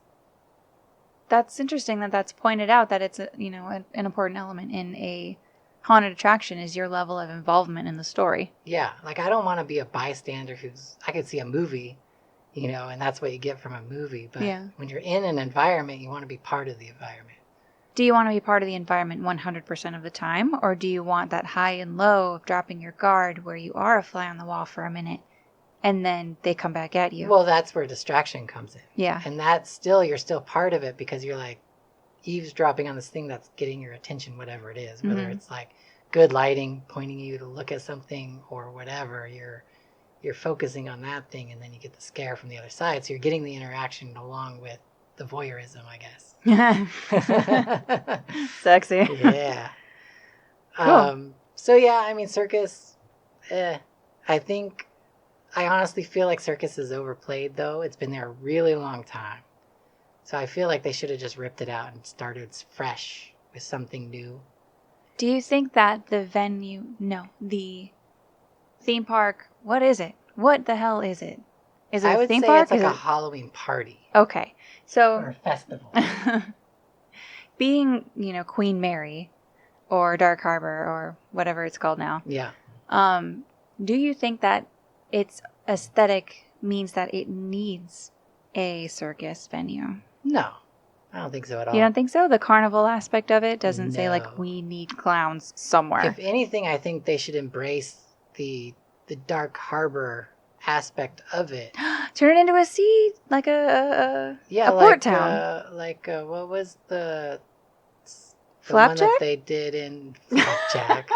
that's interesting that that's pointed out, that it's an important element in a haunted attraction is your level of involvement in the story. Yeah, like I don't want to be a bystander I could see a movie, and that's what you get from a movie. But when you're in an environment, you want to be part of the environment. Do you want to be part of the environment 100% of the time? Or do you want that high and low of dropping your guard where you are a fly on the wall for a minute and then they come back at you? Well, that's where distraction comes in. Yeah. And you're still part of it because you're like eavesdropping on this thing that's getting your attention, whatever it is. Whether it's like good lighting, pointing you to look at something or whatever, you're focusing on that thing, and then you get the scare from the other side. So you're getting the interaction along with the voyeurism, I guess. Sexy. Yeah. Cool. So yeah, I mean, circus, I honestly feel like circus is overplayed, though. It's been there a really long time. So I feel like they should have just ripped it out and started fresh with something new. Do you think that the theme park, what is it? What the hell is it? Is it a theme park? It's like a Halloween party. Okay. So, or a festival. Being, Queen Mary or Dark Harbor or whatever it's called now. Yeah. Do you think that its aesthetic means that it needs a circus venue? No, I don't think so at all. You don't think so? The carnival aspect of it doesn't say like we need clowns somewhere. If anything, I think they should embrace the Dark Harbor aspect of it. Turn it into a sea, like a port town. What was the Flapjack? one that they did in Flapjack?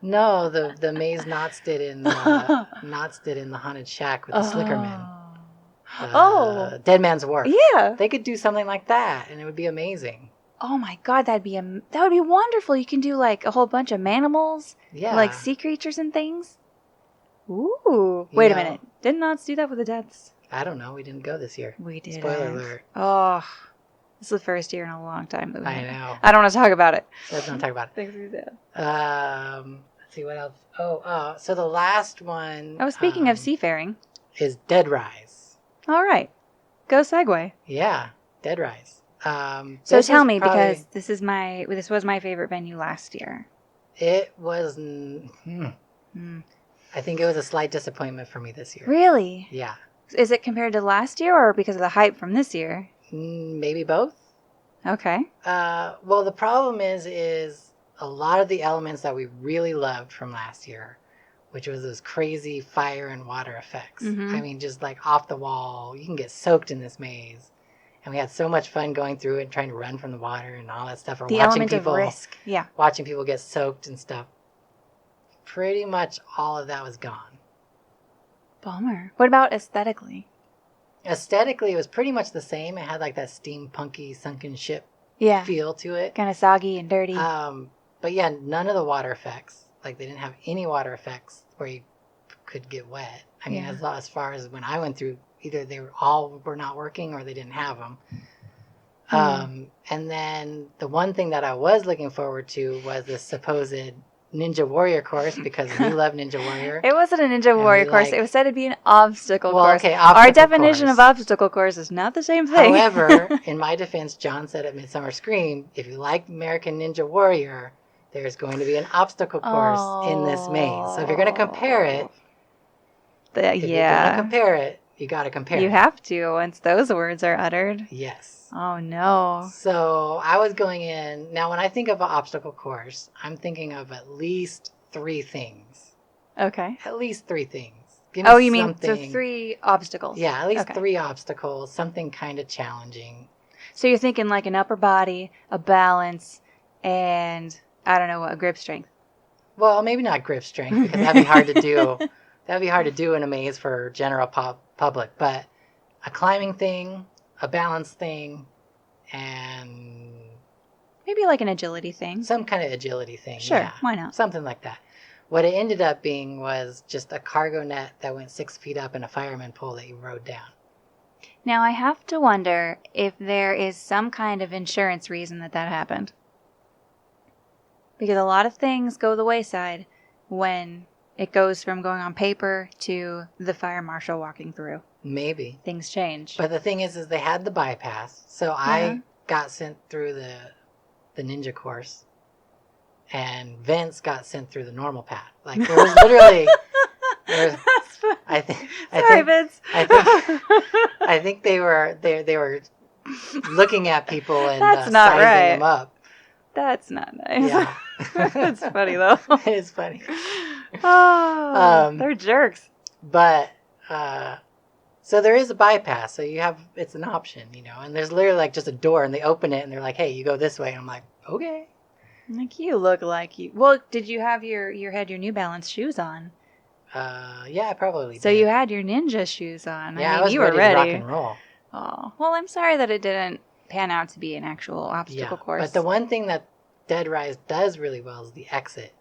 No, the maze Knots did in the Haunted Shack with the Slickerman. Dead Man's Wharf. Yeah. They could do something like that, and it would be amazing. Oh my God, that would be wonderful. You can do like a whole bunch of manimals, like sea creatures and things. Ooh. Wait a minute. Did Knots do that with the deaths? I don't know. We didn't go this year. We did. Spoiler alert. Oh, this is the first year in a long time that I know. I don't want to talk about it. Let's not talk about it. Thanks for that. Let's see what else. So the last one. Oh, speaking of seafaring, is Dead Rise. All right, go segue. Yeah, Dead Rise. So this tell was me, probably- because this was my favorite venue last year. It was. I think it was a slight disappointment for me this year. Really? Yeah. Is it compared to last year or because of the hype from this year? Maybe both. Okay. Well, the problem is a lot of the elements that we really loved from last year, which was those crazy fire and water effects. Mhm. I mean, just like off the wall, you can get soaked in this maze. And we had so much fun going through it and trying to run from the water and all that stuff. Or The watching element people, of risk. Yeah. watching people get soaked and stuff. Pretty much all of that was gone. Bummer. What about aesthetically? Aesthetically, it was pretty much the same. It had like that steampunky sunken ship Yeah. feel to it. Kind of soggy and dirty. But yeah, none of the water effects. Like they didn't have any water effects where you could get wet. I mean, Yeah. as far as when I went through, either they were not working or they didn't have them. And then the one thing that I was looking forward to was the supposed Ninja Warrior course, because we love Ninja Warrior. It wasn't a Ninja Warrior course. It was said to be an obstacle course. Okay, Our definition of obstacle course is not the same thing. However, in my defense, John said at Midsummer Scream, if you like American Ninja Warrior, there's going to be an obstacle course in this maze. So if you're going to compare it, you got to compare it. You have to once those words are uttered. Yes. Oh, no. So I was going in. Now, when I think of an obstacle course, I'm thinking of at least 3 things. Okay. At least 3 things. Give me you mean so something- 3 obstacles? Yeah, at least Okay. 3 obstacles, something kind of challenging. So you're thinking like an upper body, a balance, and I don't know what, a grip strength. Well, maybe not grip strength, because that'd be hard to do. That'd be hard to do in a maze for general public. But a climbing thing, a balance thing, and Maybe like an agility thing. some kind of agility thing. Sure, yeah. why not? Something like that. What it ended up being was just a cargo net that went 6 feet up and a fireman pole that you rode down. Now I have to wonder if there is some kind of insurance reason that happened. Because a lot of things go the wayside when it goes from going on paper to the fire marshal walking through. Maybe. Things change. But the thing is they had the bypass. So I got sent through the ninja course. And Vince got sent through the normal path. Like there was literally, Sorry, Vince. I think they were looking at people and That's not sizing right. them up. That's not nice. Yeah, That's funny though. It is funny. Oh, they're jerks. But so there is a bypass. So it's an option, And there's literally like just a door, and they open it, and they're like, "Hey, you go this way." And I'm like, "Okay." Like you look like you. Well, did you have your New Balance shoes on? Yeah, I probably So did. you had your ninja shoes on. Yeah, I mean, was you were ready ready. to rock and roll. Oh, well, I'm sorry that it didn't pan out to be an actual obstacle course. But the one thing that Dead Rise does really well is the exit.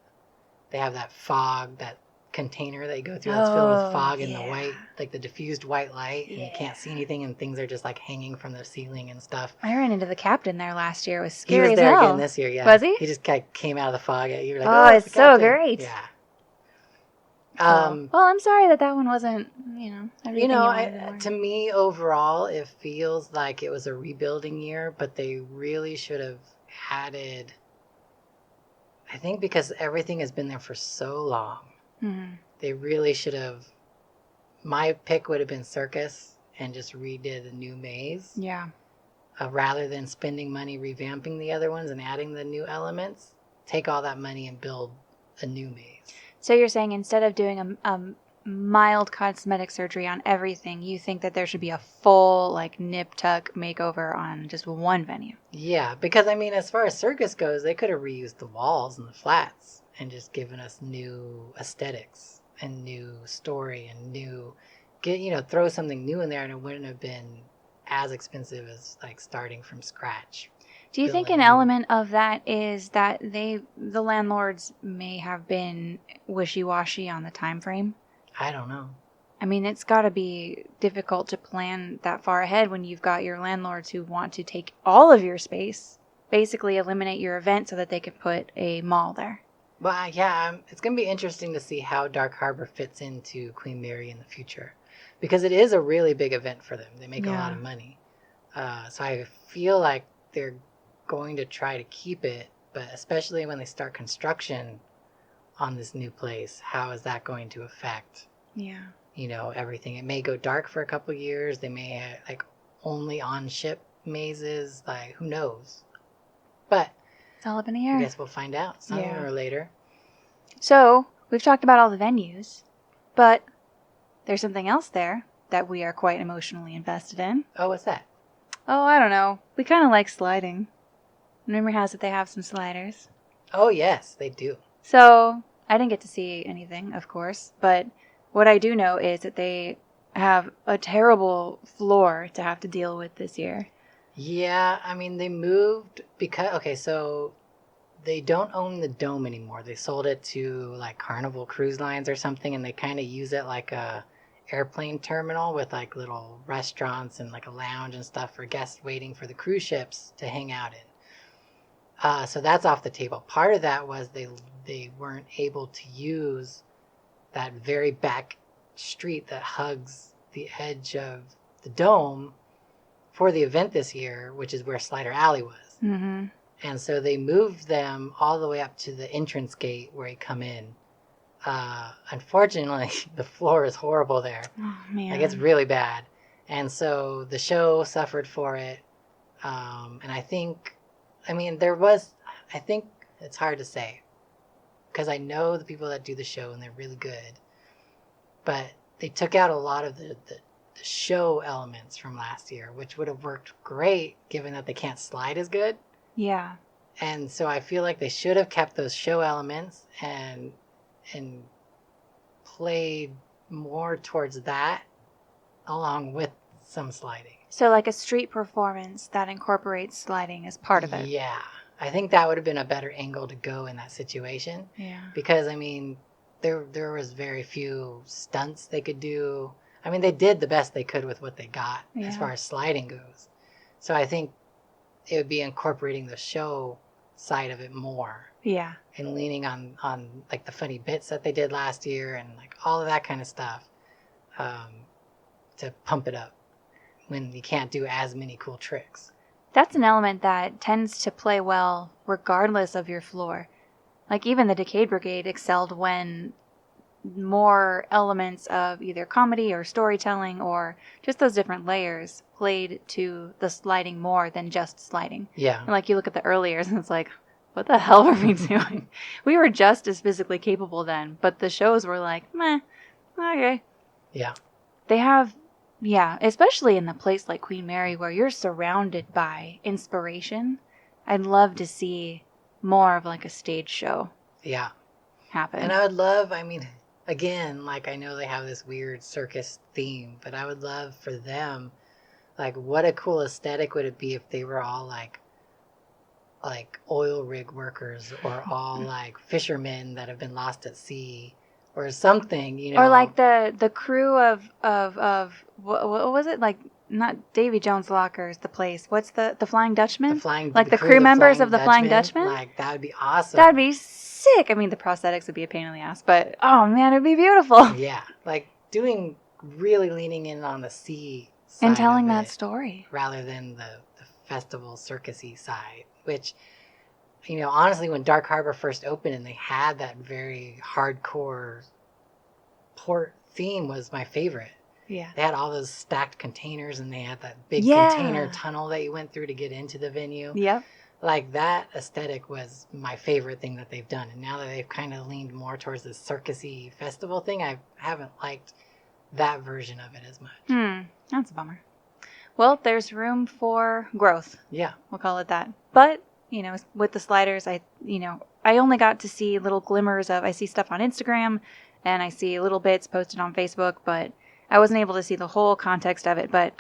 They have that fog, that container that you go through that's filled with fog and the white, like the diffused white light, and you can't see anything, and things are just like hanging from the ceiling and stuff. I ran into the captain there last year. It was He scary was as there hell. again this year, yeah. Was he? He just kind of came out of the fog at you. Like, Oh, it's the so captain." great. Yeah. Cool. Well, I'm sorry that one wasn't, everything you wanted it more. To me, overall, it feels like it was a rebuilding year, but they really should have added, I think because everything has been there for so long, Mhm. they really should have, my pick would have been Circus and just redid a new maze. Yeah. Rather than spending money revamping the other ones and adding the new elements, take all that money and build a new maze. So you're saying instead of doing a mild cosmetic surgery on everything, you think that there should be a full, like, nip-tuck makeover on just one venue? Yeah, because as far as Circus goes, they could have reused the walls and the flats and just given us new aesthetics and new story and throw something new in there, and it wouldn't have been as expensive as like starting from scratch. Do you think an element of that is that the landlords may have been wishy-washy on the time frame? I don't know. I mean, it's got to be difficult to plan that far ahead when you've got your landlords who want to take all of your space, basically eliminate your event so that they can put a mall there. Well, yeah, it's going to be interesting to see how Dark Harbor fits into Queen Mary in the future, because it is a really big event for them. They make a lot of money. So I feel like they're going to try to keep it, but especially when they start construction on this new place, how is that going to affect, everything? It may go dark for a couple years. They may have, like, only on ship mazes. Like, who knows? But it's all up in the air. I guess we'll find out sooner or later. So we've talked about all the venues, but there's something else there that we are quite emotionally invested in. Oh, what's that? Oh, I don't know. We kind of like sliding. Rumor has it they have some sliders. Oh, yes, they do. So I didn't get to see anything, of course, but what I do know is that they have a terrible floor to have to deal with this year. Yeah, I mean, they moved because, okay, so they don't own the dome anymore. They sold it to, like, Carnival Cruise Lines or something, and they kind of use it like a airplane terminal with, like, little restaurants and, like, a lounge and stuff for guests waiting for the cruise ships to hang out in. So that's off the table. Part of that was they weren't able to use that very back street that hugs the edge of the dome for the event this year, which is where Slider Alley was. Mm-hmm. And so they moved them all the way up to the entrance gate where you come in. Unfortunately, the floor is horrible there. Oh, man. Like, it's really bad. And so the show suffered for it. And I think it's hard to say, because I know the people that do the show and they're really good. But they took out a lot of the show elements from last year, which would have worked great given that they can't slide as good. Yeah. And so I feel like they should have kept those show elements and played more towards that along with some sliding. So like a street performance that incorporates sliding as part of it. Yeah. I think that would have been a better angle to go in that situation. Yeah. Because, I mean, there was very few stunts they could do. I mean, they did the best they could with what they got as far as sliding goes. So I think it would be incorporating the show side of it more. Yeah. And leaning on like the funny bits that they did last year and like all of that kind of stuff to pump it up when you can't do as many cool tricks. That's an element that tends to play well regardless of your floor. Like even the Decayed Brigade excelled when more elements of either comedy or storytelling or just those different layers played to the sliding more than just sliding. Yeah. And like you look at the earliers and it's like, what the hell were we doing? We were just as physically capable then, but the shows were like, meh, okay. Yeah. They have, especially in a place like Queen Mary where you're surrounded by inspiration. I'd love to see more of like a stage show. Yeah. Happen. And I would love, I mean, again, like I know they have this weird circus theme, but I would love for them, like what a cool aesthetic would it be if they were all like oil rig workers or all like fishermen that have been lost at sea or something, you know. Or like the crew of what was it? Like not Davy Jones Lockers, the place. What's the Flying Dutchman? The crew members of the Flying Dutchman? Like that would be awesome. That'd be sick. I mean, the prosthetics would be a pain in the ass, but oh man, it'd be beautiful. Yeah, like really leaning in on the sea side and telling of that it story rather than the festival circusy side, which, you know, honestly, when Dark Harbor first opened and they had that very hardcore port theme was my favorite. Yeah. They had all those stacked containers and they had that big container tunnel that you went through to get into the venue. Yep. Like that aesthetic was my favorite thing that they've done. And now that they've kind of leaned more towards this circusy festival thing, I haven't liked that version of it as much. That's a bummer. Well, there's room for growth. Yeah. We'll call it that. But, you know, with the sliders, I only got to see little glimmers of, I see stuff on Instagram and I see little bits posted on Facebook, but I wasn't able to see the whole context of it. But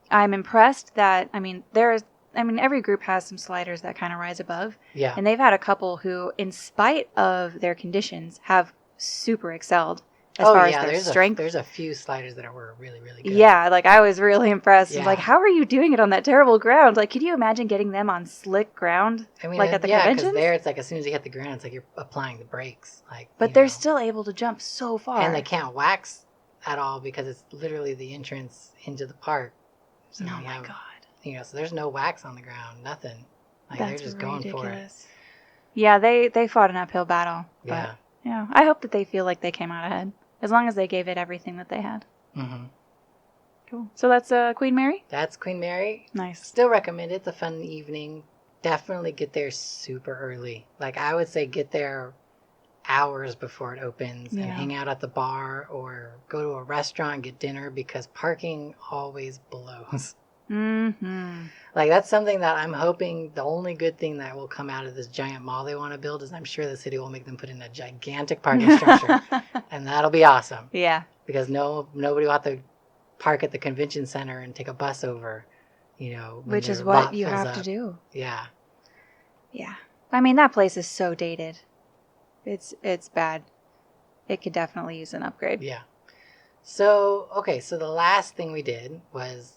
I'm impressed that, every group has some sliders that kind of rise above. Yeah. And they've had a couple who, in spite of their conditions, have super excelled as far as their strength. There's a few sliders that were really, really good. Yeah, like I was really impressed. Yeah. Like, how are you doing it on that terrible ground? Like, could you imagine getting them on slick ground? I mean, like at the conventions? conventions? There it's like as soon as you hit the ground, it's like you're applying the brakes. But they're still able to jump so far. And they can't wax at all because it's literally the entrance into the park. So oh my God. so there's no wax on the ground, nothing. Like That's they're just going for it. ridiculous. Yeah, they fought an uphill battle. But, Yeah. I hope that they feel like they came out ahead. As long as they gave it everything that they had. Mm-hmm. Cool. So that's Queen Mary? That's Queen Mary. Nice. Still recommend it. It's a fun evening. Definitely get there super early. Like I would say get there hours before it opens and hang out at the bar or go to a restaurant and get dinner because parking always blows. Mm-hmm. Like that's something that I'm hoping the only good thing that will come out of this giant mall they want to build is I'm sure the city will make them put in a gigantic parking structure and that'll be awesome. Yeah. Because nobody will have to park at the convention center and take a bus over, which is what you have to do. Yeah. Yeah. I mean, that place is so dated. It's bad. It could definitely use an upgrade. Yeah. So the last thing we did was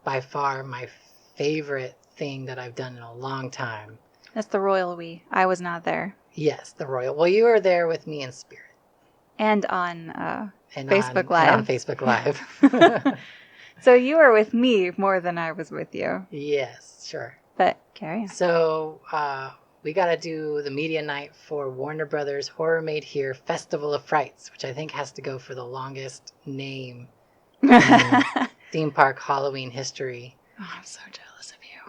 by far my favorite thing that I've done in a long time. That's the Royal We. I was not there. Yes, the Royal. Well, you were there with me in spirit. And on Facebook Live. And on Facebook Live. So you were with me more than I was with you. Yes, sure. But carry on. So we got to do the media night for Warner Brothers Horror Made Here Festival of Frights, which I think has to go for the longest name in theme park Halloween history. Oh, I'm so jealous of you.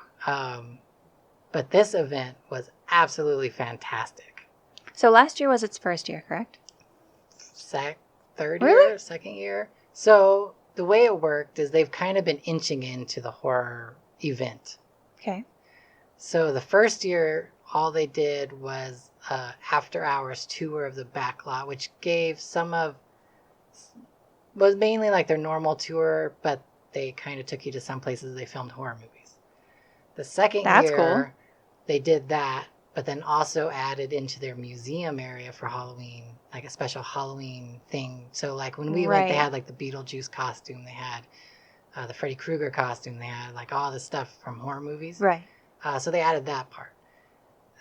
But this event was absolutely fantastic. So last year was its first year, correct? Third really? year, second year. So the way it worked is they've kind of been inching into the horror event. Okay. So the first year, all they did was after hours tour of the back lot, which gave was mainly like their normal tour, but they kind of took you to some places they filmed horror movies. The second year, cool. They did that, but then also added into their museum area for Halloween, like a special Halloween thing. So like when we went, they had like the Beetlejuice costume, they had the Freddy Krueger costume, they had like all the stuff from horror movies. Right. So they added that part.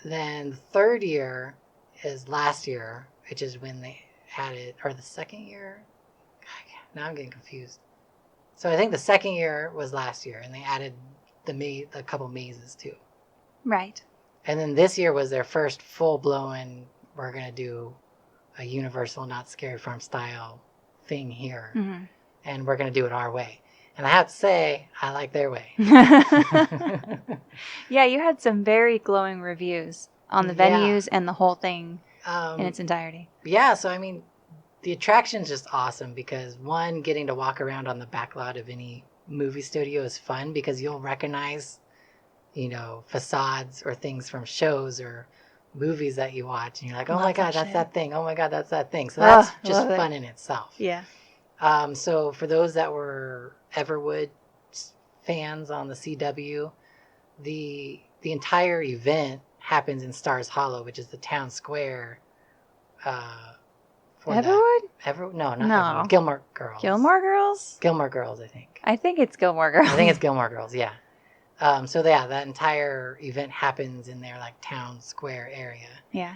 Then the third year is last year, which is when they added, or the second year? Now I'm getting confused. So I think the second year was last year, and they added a couple mazes too. Right. And then this year was their first full-blown, we're going to do a Universal Not Scary Farm style thing here. Mm-hmm. And we're going to do it our way. And I have to say, I like their way. Yeah, you had some very glowing reviews on the venues and the whole thing in its entirety. Yeah, so I mean, the attraction's just awesome because one, getting to walk around on the back lot of any movie studio is fun because you'll recognize, facades or things from shows or movies that you watch. And you're like, oh my God, that's that thing. Oh my God, that's that thing. So that's just fun in itself. Yeah. So for those that were Everwood fans on the CW, the entire event happens in Stars Hollow, which is the town square. Everwood? No, not Everwood. Gilmore Girls. Gilmore Girls? Gilmore Girls, I think. I think it's Gilmore Girls. I think it's Gilmore Girls, yeah. So yeah, that entire event happens in their like town square area. Yeah.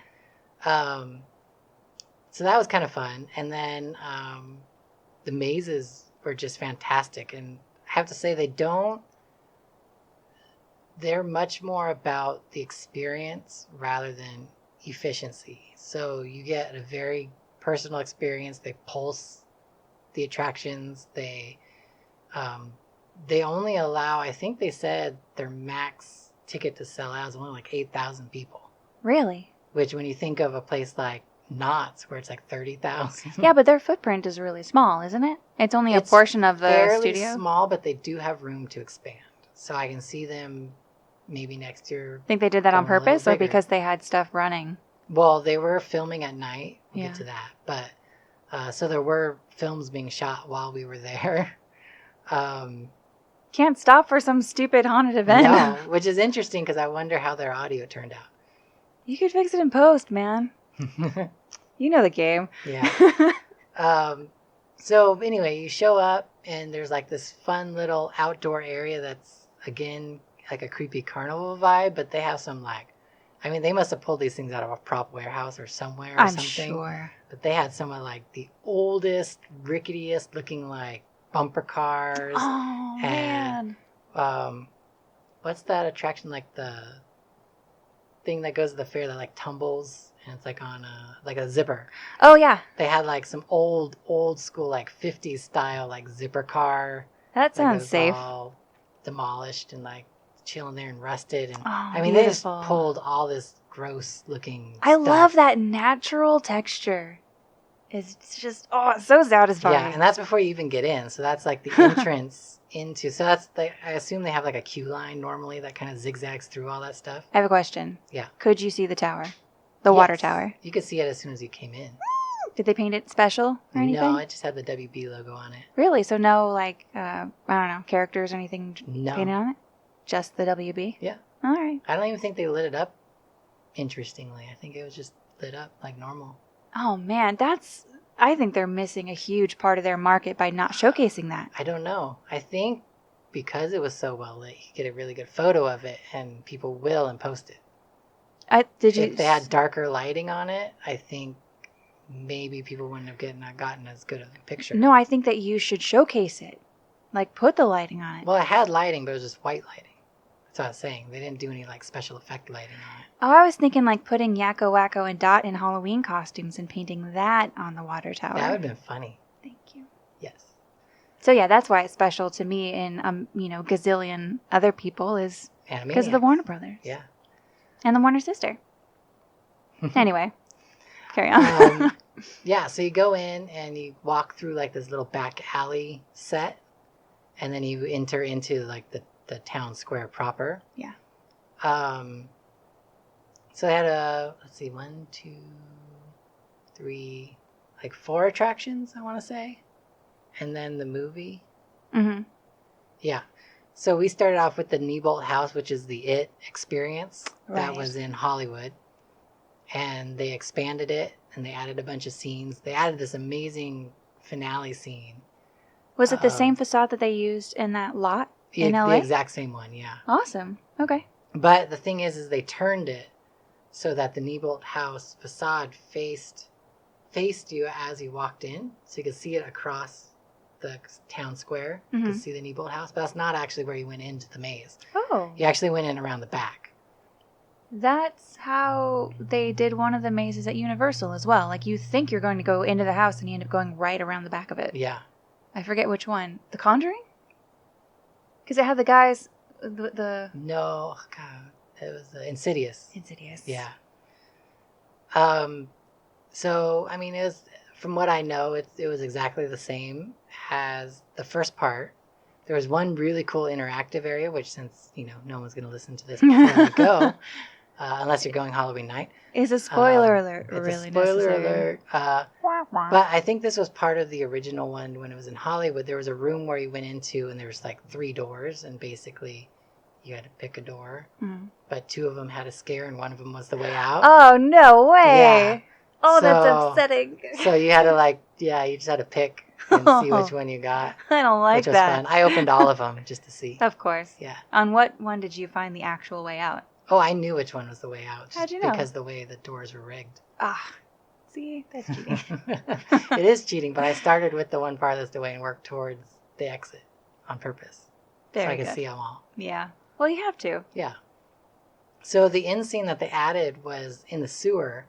So that was kind of fun. And then the mazes were just fantastic. And I have to say they're much more about the experience rather than efficiency. So you get a very personal experience. They pulse the attractions. They only allow, I think they said their max ticket to sell out is only like 8,000 people. Really? Which when you think of a place like Knott's where it's like 30,000. Yeah, but their footprint is really small, isn't it? It's only a portion of the studio. Fairly small, but they do have room to expand. So I can see them maybe next year. Think they did that on purpose or because they had stuff running? Well, they were filming at night. We'll Yeah. get to that. But so there were films being shot while we were there. Can't stop for some stupid haunted event. No, which is interesting because I wonder how their audio turned out. You could fix it in post, man. You know the game. Yeah. So anyway, you show up and there's like this fun little outdoor area that's, again, like a creepy carnival vibe, but they have some they must have pulled these things out of a prop warehouse or somewhere or something. I'm sure. But they had some of like the oldest, ricketiest looking like bumper cars. Oh, and, man. what's that attraction, like the thing that goes to the fair that like tumbles and it's like on a zipper. Oh yeah, They had like some old school like 50s style like zipper car. that Like it sounds was safe. all demolished and like chilling there and rusted. And Oh, I mean, they just beautiful. pulled all this gross looking I stuff. love that natural texture. It's just it's so satisfying. Yeah, and that's before you even get in. So that's like the entrance into. So that's I assume they have like a queue line normally that kind of zigzags through all that stuff. I have a question. Yeah. Could you see the tower? The water Yes. tower? You could see it as soon as you came in. Did they paint it special or anything? No, it just had the WB logo on it. Really? So no, like, I don't know, characters or anything No. painted on it? Just the WB? Yeah. All right. I don't even think they lit it up, interestingly. I think it was just lit up like normal. Oh, man, I think they're missing a huge part of their market by not showcasing that. I don't know. I think because it was so well lit, you get a really good photo of it, and people will and post it. If they had darker lighting on it, I think maybe people wouldn't have gotten as good of a picture. No, I think that you should showcase it. Like, put the lighting on it. Well, it had lighting, but it was just white lighting. That's what I was saying. They didn't do any like special effect lighting on it. Oh, I was thinking like putting Yakko, Wacko, and Dot in Halloween costumes and painting that on the water tower. That would have been funny. Thank you. Yes. So yeah, that's why it's special to me and gazillion other people is because of the Warner Brothers. Yeah. And the Warner sister. Anyway, carry on. Yeah, so you go in and you walk through like this little back alley set, and then you enter into like the town square proper. Yeah. So they had let's see, 1, 2, 3, like 4 attractions, I want to say. And then the movie. Mm-hmm. Yeah. So we started off with the Neibolt House, which is the It experience that Right. was in Hollywood. And they expanded it and they added a bunch of scenes. They added this amazing finale scene. Was it the same facade that they used in that lot in The LA? exact same one, yeah. Awesome. Okay. But the thing is they turned it so that the Neibolt House facade faced you as you walked in. So you could see it across the town square. You could see the Neibolt House. But that's not actually where you went into the maze. Oh. You actually went in around the back. That's how they did one of the mazes at Universal as well. Like you think you're going to go into the house and you end up going right around the back of it. Yeah. I forget which one. The Conjuring? Because it had the guys, the... No, God. It was Insidious. Insidious. Yeah. So, I mean, it was, from what I know, it was exactly the same as the first part. There was one really cool interactive area, which since, no one's going to listen to this before we go, unless you're going Halloween night. Is a spoiler alert it's really a spoiler necessary? alert. But I think this was part of the original one when it was in Hollywood. There was a room where you went into and there was like 3 doors and basically you had to pick a door. Mm. But 2 of them had a scare and 1 of them was the way out. Oh, no way. Yeah. Oh, that's So- upsetting. So you had to you just had to pick and see which one you got. I don't like Which was that. fun. I opened all of them just to see. Of course. Yeah. On what one did you find the actual way out? Oh, I knew which one was the way out. How'd you know? Because the way the doors were rigged. Ah, see, that's cheating. It is cheating, but I started with the one farthest away and worked towards the exit on purpose. So Very I could good. see them all. Yeah. Well, you have to. Yeah. So the end scene that they added was in the sewer,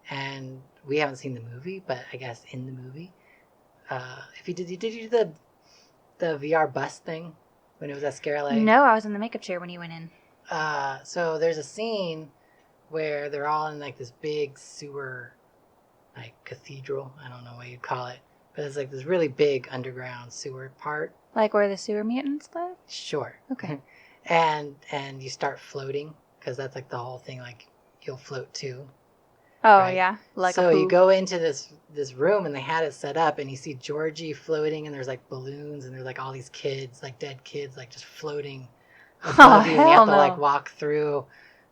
and we haven't seen the movie, but I guess in the movie, did you do the VR bus thing when it was at Scare LA? No, I was in the makeup chair when you went in. So there's a scene where they're all in like this big sewer, like cathedral. I don't know what you'd call it, but it's like this really big underground sewer part. Like where the sewer mutants live? Sure. Okay. And you start floating because that's like the whole thing. Like you'll float too. Oh, Right. yeah. Like So a you poop. go into this room and they had it set up and you see Georgie floating and there's like balloons and there's like all these kids, like dead kids, like just floating above you and you hell have to no. like walk through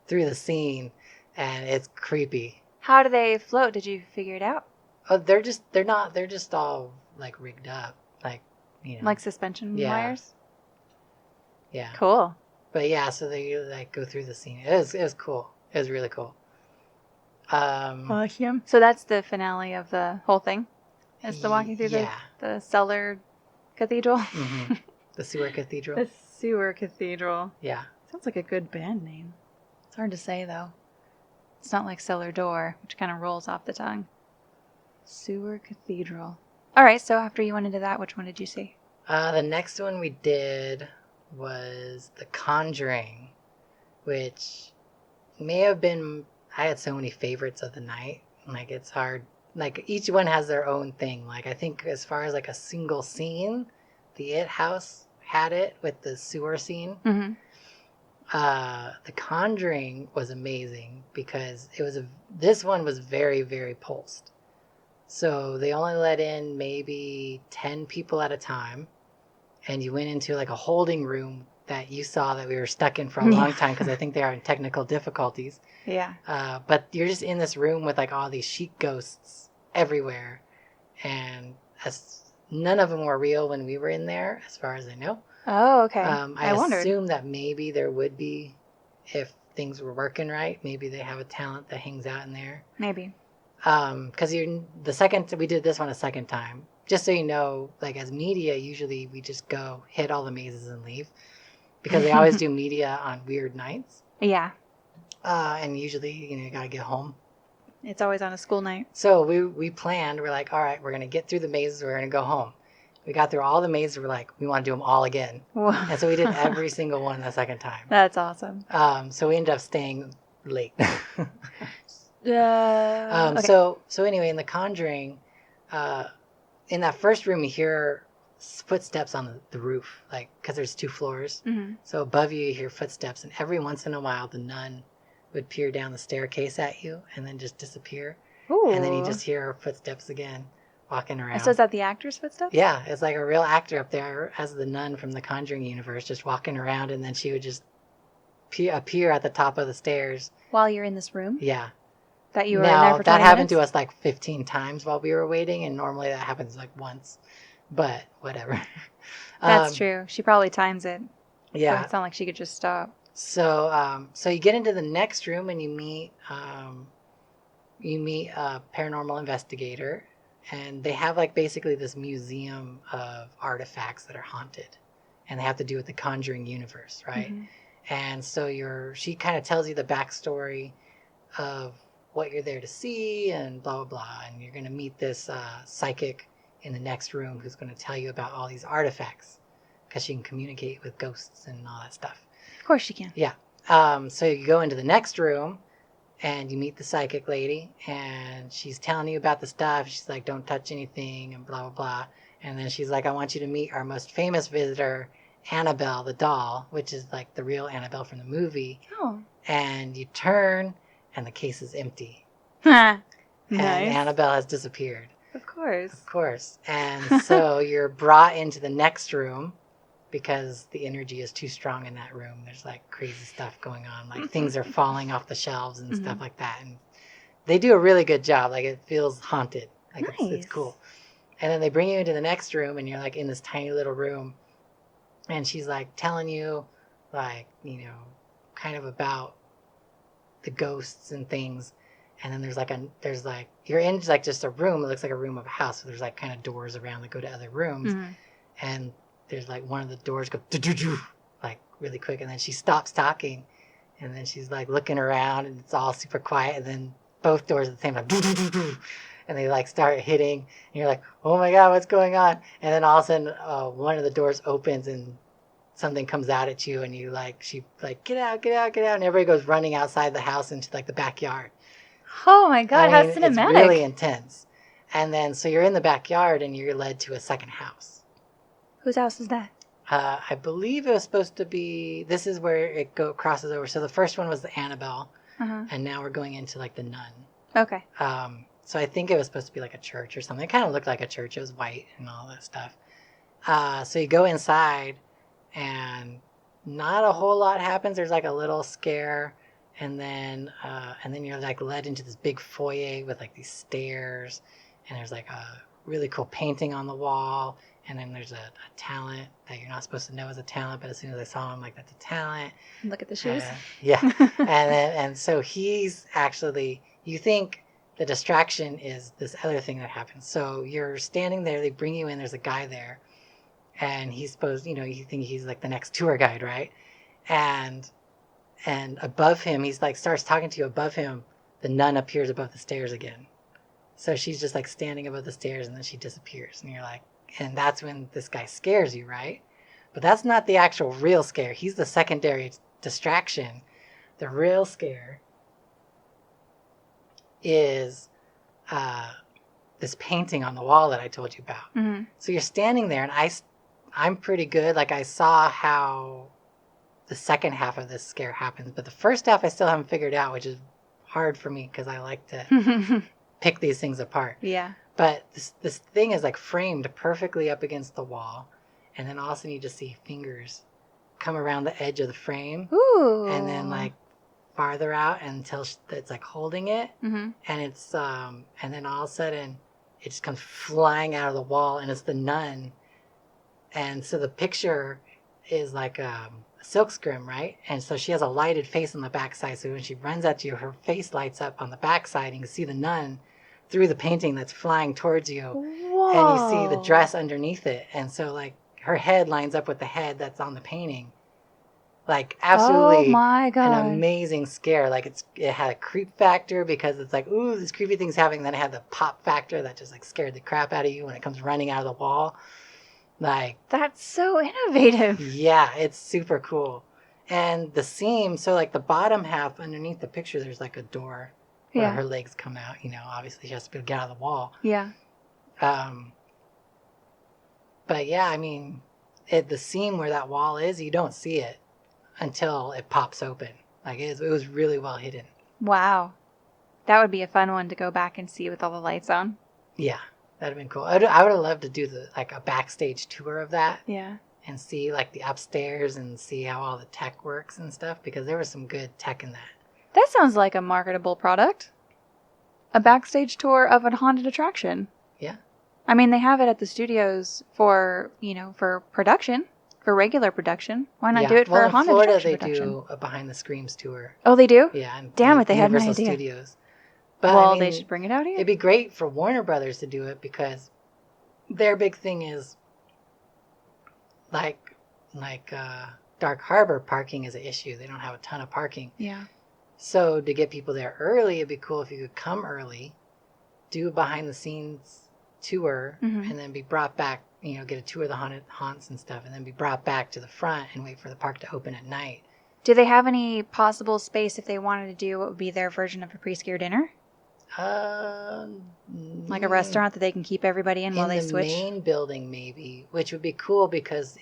the scene and it's creepy. How do they float? Did you figure it out? Oh, they're just all like rigged up, like, Like suspension Yeah. wires? yeah. Cool. But yeah, so they like go through the scene. It was cool. It was really cool. Awesome. So that's the finale of the whole thing? Is the walking through yeah. the cellar cathedral? Mhm. The sewer cathedral. The sewer cathedral. Yeah. Sounds like a good band name. It's hard to say, though. It's not like Cellar Door, which kind of rolls off the tongue. Sewer Cathedral. All right, so after you went into that, which one did you see? The next one we did was The Conjuring, which may have been... I had so many favorites of the night. Like, it's hard. Like, each one has their own thing. Like, I think as far as, like, a single scene, the It House had it with the sewer scene. Mm-hmm. The Conjuring was amazing because this one was very, very pulsed. So they only let in maybe 10 people at a time. And you went into like a holding room that you saw that we were stuck in for a long time because I think they are in technical difficulties. Yeah. But you're just in this room with like all these sheet ghosts everywhere. And none of them were real when we were in there, as far as I know. Oh, okay. I wondered. assume that maybe there would be, if things were working right, maybe they have a talent that hangs out in there. Maybe. Because we did this one a second time. Just so you know, like as media, usually we just go hit all the mazes and leave. Because they always do media on weird nights. Yeah. And usually, you gotta get home. It's always on a school night. So we planned, we're like, all right, we're gonna get through the mazes, we're gonna go home. We got through all the mazes, we're like, we want to do them all again. And so we did every single one the second time. That's awesome. So we ended up staying late. Okay. So anyway, in The Conjuring, in that first room, you hear footsteps on the roof, like, because there's 2 floors. Mm-hmm. So above you hear footsteps, and every once in a while, the nun would peer down the staircase at you and then just disappear. Ooh. And then you just hear her footsteps again walking around. So is that the actor's footsteps? Yeah, it's like a real actor up there as the nun from the Conjuring universe, just walking around, and then she would just appear at the top of the stairs. While you're in this room? Yeah. That you were in there for 20 that happened minutes? to us like 15 times while we were waiting, and normally that happens like once. But whatever. That's true. She probably times it. Yeah. It's not like she could just stop. So you get into the next room and you meet a paranormal investigator, and they have like basically this museum of artifacts that are haunted, and they have to do with the Conjuring universe, right? Mm-hmm. And so she kind of tells you the backstory of what you're there to see and blah, blah, blah. And you're going to meet this psychic in the next room who's going to tell you about all these artifacts because she can communicate with ghosts and all that stuff. Of course she can. Yeah. So you go into the next room and you meet the psychic lady, and she's telling you about the stuff. She's like, don't touch anything and blah, blah, blah. And then she's like, I want you to meet our most famous visitor, Annabelle the doll, which is like the real Annabelle from the movie. Oh. And you turn and the case is empty. Nice. And Annabelle has disappeared. Of course. Of course. And so you're brought into the next room because the energy is too strong in that room. There's like crazy stuff going on. Like things are falling off the shelves and stuff like that. And they do a really good job. Like it feels haunted. Like nice. It's cool. And then they bring you into the next room and you're like in this tiny little room. And she's like telling you like, kind of about the ghosts and things. And then there's you're in like just a room. It looks like a room of a house. So there's like kind of doors around that go to other rooms. Mm-hmm. And there's like one of the doors go like really quick. And then she stops talking. And then she's like looking around and it's all super quiet. And then both doors at the same time, and they like start hitting. And you're like, oh my God, what's going on? And then all of a sudden one of the doors opens and something comes out at you. And she get out. And everybody goes running outside the house into like the backyard. Oh my God, how cinematic. It's really intense. And then, so you're in the backyard and you're led to a second house. Whose house is that? I believe it was supposed to be, this is where it crosses over. So the first one was the Annabelle, and now we're going into like the nun. Okay. So I think it was supposed to be like a church or something. It kind of looked like a church. It was white and all that stuff. So you go inside and not a whole lot happens. There's like a little scare. And then you're like led into this big foyer with like these stairs, and there's like a really cool painting on the wall. And then there's a talent that you're not supposed to know is a talent, but as soon as I saw him, like that's a talent. Look at the shoes. Yeah. and so he's actually, you think the distraction is this other thing that happens. So you're standing there, they bring you in, there's a guy there, and he's supposed, you think he's like the next tour guide, right? and above him, he's like starts talking to you. Above him, the nun appears above the stairs again. So she's just like standing above the stairs, and then she disappears, and you're like, and that's when this guy scares you, right? But that's not the actual real scare. He's the secondary distraction. The real scare is this painting on the wall that I told you about. Mm-hmm. So you're standing there, and I'm pretty good. Like, I saw how the second half of this scare happens, but the first half I still haven't figured out, which is hard for me because I like to pick these things apart. Yeah. But this thing is like framed perfectly up against the wall, and then all of a sudden you just see fingers come around the edge of the frame. Ooh. And then like farther out until it's like holding it. Mm-hmm. And it's and then all of a sudden it just comes flying out of the wall, and it's the nun. And so the picture is like a silk scrim, right? And so she has a lighted face on the backside, so when she runs at you, her face lights up on the backside, and you can see the nun through the painting that's flying towards you. Whoa. And you see the dress underneath it, and so like her head lines up with the head that's on the painting. Like, absolutely, oh my God, an amazing scare. Like, it had a creep factor because it's like, ooh, this creepy thing's happening. Then it had the pop factor that just like scared the crap out of you when it comes running out of the wall. Like, that's so innovative. yeah, it's super cool. And the seam, so like the bottom half underneath the picture, there's like a door where her legs come out. You know, obviously she has to be able to get out of the wall. Yeah. But yeah, I mean, the seam where that wall is, you don't see it until it pops open. Like, it was really well hidden. Wow. That would be a fun one to go back and see with all the lights on. Yeah, that'd have been cool. I would have loved to do a backstage tour of that. Yeah. And see like the upstairs and see how all the tech works and stuff, because there was some good tech in that. That sounds like a marketable product. A backstage tour of a haunted attraction. Yeah. I mean, they have it at the studios for, for production, for regular production. Why not do it for a haunted attraction production? In Florida, they do a Behind the Screams tour. Oh, they do? Yeah. And damn it, they had no Universal idea. Studios. But, well, I mean, they should bring it out here. It'd be great for Warner Brothers to do it, because their big thing is like Dark Harbor, parking is an issue. They don't have a ton of parking. Yeah. So to get people there early, it'd be cool if you could come early, do a behind the scenes tour, Mm-hmm. and then be brought back, get a tour of the haunted haunts and stuff, and then be brought back to the front and wait for the park to open at night. Do they have any possible space if they wanted to do what would be their version of a pre-scare dinner? Like a restaurant that they can keep everybody in while they switch? In the main building, maybe, which would be cool, because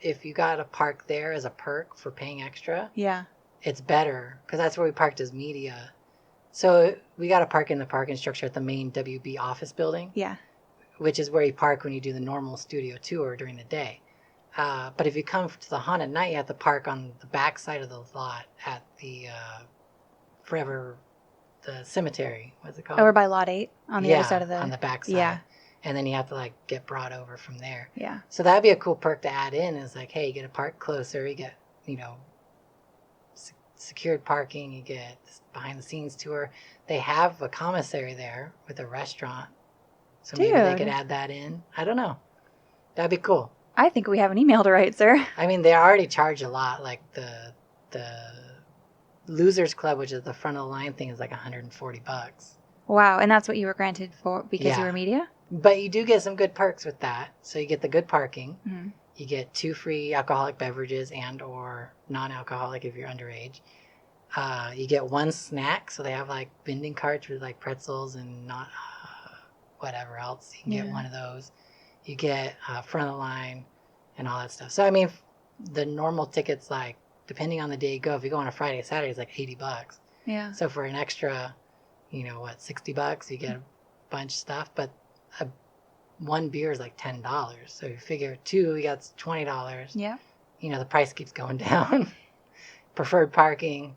if you got a park there as a perk for paying extra, yeah, it's better, because that's where we parked as media. So we got to park in the parking structure at the main WB office building. Yeah. Which is where you park when you do the normal studio tour during the day. But if you come to the haunted night, you have to park on the back side of the lot at the the cemetery. What's it called? Over by Lot 8 on the other side of the... on the back side. Yeah. And then you have to like get brought over from there. Yeah. So that'd be a cool perk to add in, is like, hey, you get a park closer, you get, secured parking, you get this behind the scenes tour. They have a commissary there with a restaurant. So maybe they could add that in. I don't know. That'd be cool. I think we have an email to write, sir. I mean, they already charge a lot. Like the Losers Club, which is the front of the line thing, is like $140. Wow, and that's what you were granted for because you were media? But you do get some good perks with that. So you get the good parking. Mm-hmm. You get 2 free alcoholic beverages and or non-alcoholic if you're underage. You get 1 snack. So they have like vending carts with like pretzels and not whatever else. You can get one of those. You get front of the line and all that stuff. So, I mean, the normal tickets, like, depending on the day you go, if you go on a Friday or Saturday, it's like $80. Yeah. So for an extra, $60, you get a bunch of stuff. But 1 beer is like $10. So you figure 2, you got $20. Yeah. The price keeps going down. Preferred parking,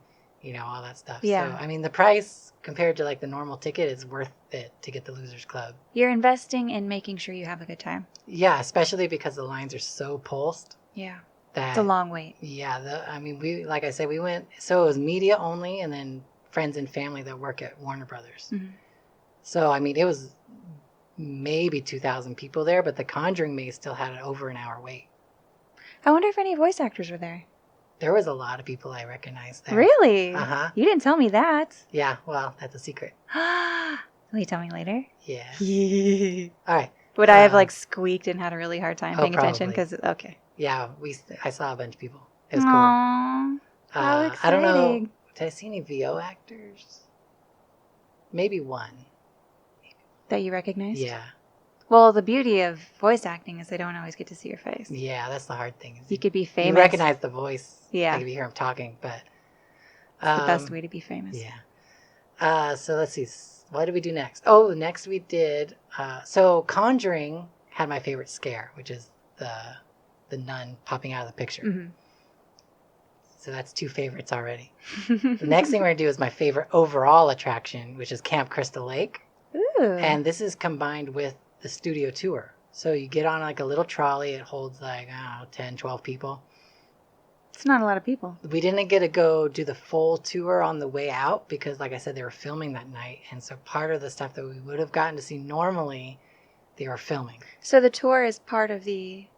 all that stuff. Yeah. So, I mean, the price compared to like the normal ticket is worth it to get the Losers Club. You're investing in making sure you have a good time. Yeah, especially because the lines are so pulsed. Yeah. That, it's a long wait. Yeah. Like I said, we went, so it was media only and then friends and family that work at Warner Brothers. Mm-hmm. So, I mean, it was maybe 2,000 people there, but the Conjuring maze still had an over an hour wait. I wonder if any voice actors were there. There was a lot of people I recognized there. Really? Uh-huh. You didn't tell me that. Yeah, well, that's a secret. Will you tell me later? Yeah. All right. Would I have like squeaked and had a really hard time paying attention? Probably. Because okay. Yeah, I saw a bunch of people. It was cool. Aww, how exciting! I don't know. Did I see any VO actors? Maybe one. That you recognized? Yeah. Well, the beauty of voice acting is they don't always get to see your face. Yeah, that's the hard thing. You could be famous. You recognize the voice. Yeah. Like if you hear him talking, but it's the best way to be famous. Yeah. So let's see. What did we do next? Oh, next we did. So Conjuring had my favorite scare, which is the nun popping out of the picture. Mm-hmm. So that's 2 favorites already. The next thing we're going to do is my favorite overall attraction, which is Camp Crystal Lake. Ooh. And this is combined with the studio tour. So you get on like a little trolley. It holds like, I don't know, 10, 12 people. It's not a lot of people. We didn't get to go do the full tour on the way out because, like I said, they were filming that night. And so part of the stuff that we would have gotten to see normally, they were filming. So the tour is part of the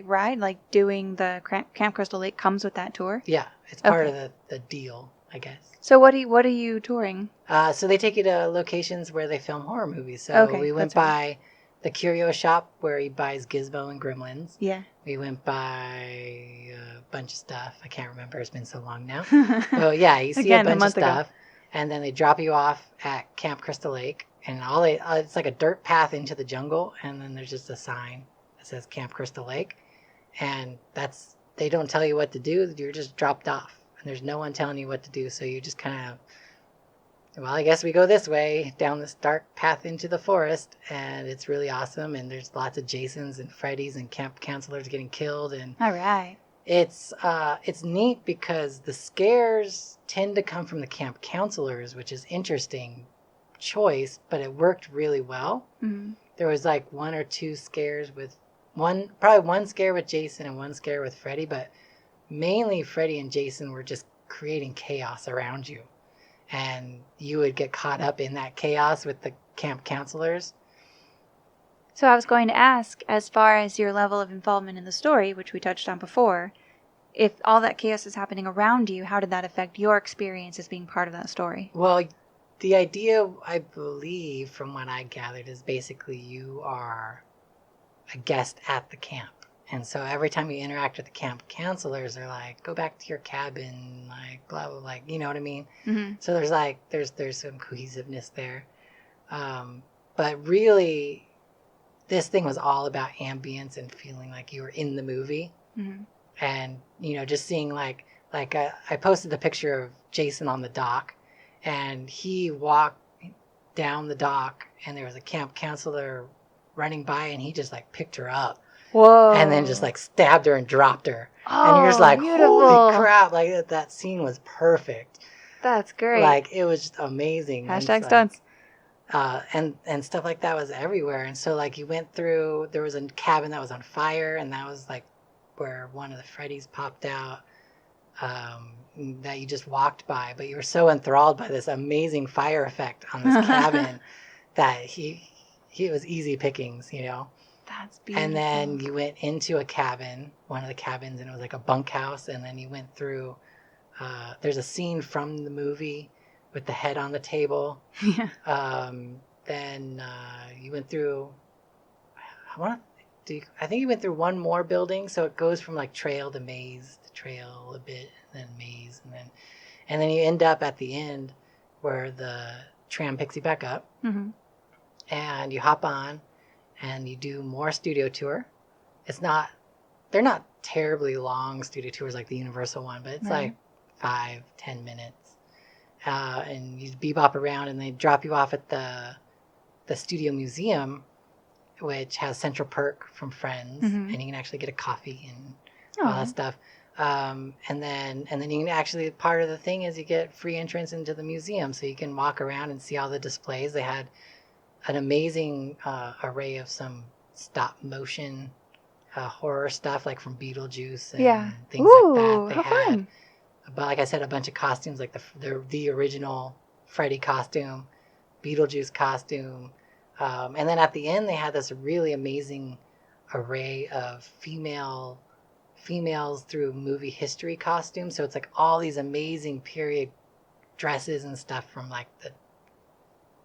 ride, like doing the Camp Crystal Lake comes with that tour? Yeah, it's part of the deal, I guess. So what are you touring? So they take you to locations where they film horror movies. So we went by the curio shop where he buys Gizmo and Gremlins. Yeah. We went by a bunch of stuff. I can't remember. It's been so long now. So yeah, you see a bunch of stuff. And then they drop you off at Camp Crystal Lake. And it's like a dirt path into the jungle. And then there's just a sign that says Camp Crystal Lake. And they don't tell you what to do. You're just dropped off. And there's no one telling you what to do. So you just kind of, well, I guess we go this way down this dark path into the forest, and it's really awesome. And there's lots of Jasons and Freddys and camp counselors getting killed. And all right, it's neat because the scares tend to come from the camp counselors, which is interesting choice, but it worked really well. Mm-hmm. There was like 1 or 2 scares with probably one scare with Jason and 1 scare with Freddy, but mainly Freddy and Jason were just creating chaos around you. And you would get caught up in that chaos with the camp counselors. So I was going to ask, as far as your level of involvement in the story, which we touched on before, if all that chaos is happening around you, how did that affect your experience as being part of that story? Well, the idea, I believe, from what I gathered, is basically you are a guest at the camp. And so every time you interact with the camp counselors, they're like, go back to your cabin, like, blah, blah, like, you know what I mean? Mm-hmm. So there's some cohesiveness there. But really, this thing was all about ambience and feeling like you were in the movie. Mm-hmm. And, just seeing like I posted a picture of Jason on the dock, and he walked down the dock, and there was a camp counselor running by, and he just like picked her up. Whoa. And then just like stabbed her and dropped her. Oh, and you're just like, beautiful. Holy crap. Like that scene was perfect. That's great. Like it was just amazing. Hashtag stunts. And stuff like that was everywhere. And so like you went through, there was a cabin that was on fire, and that was like where one of the Freddys popped out that you just walked by. But you were so enthralled by this amazing fire effect on this cabin that he was easy pickings, That's beautiful. And then you went into a cabin, one of the cabins, and it was like a bunkhouse. And then you went through, there's a scene from the movie with the head on the table. Yeah. Then you went through, I think you went through one more building. So it goes from like trail to maze, to trail a bit, and then maze. And then you end up at the end where the tram picks you back up. Mm-hmm. And you hop on. And you do more studio tour. They're not terribly long studio tours like the Universal one, but it's like 5-10 minutes. And you bebop around, and they drop you off at the Studio Museum, which has Central Perk from Friends, mm-hmm. and you can actually get a coffee and all that stuff. And then you can actually, part of the thing is you get free entrance into the museum, so you can walk around and see all the displays. They had an amazing array of some stop motion horror stuff, like from Beetlejuice and things like that. They had, fun. But like I said, a bunch of costumes, like the original Freddy costume, Beetlejuice costume, and then at the end they had this really amazing array of female females through movie history costumes. So it's like all these amazing period dresses and stuff from like the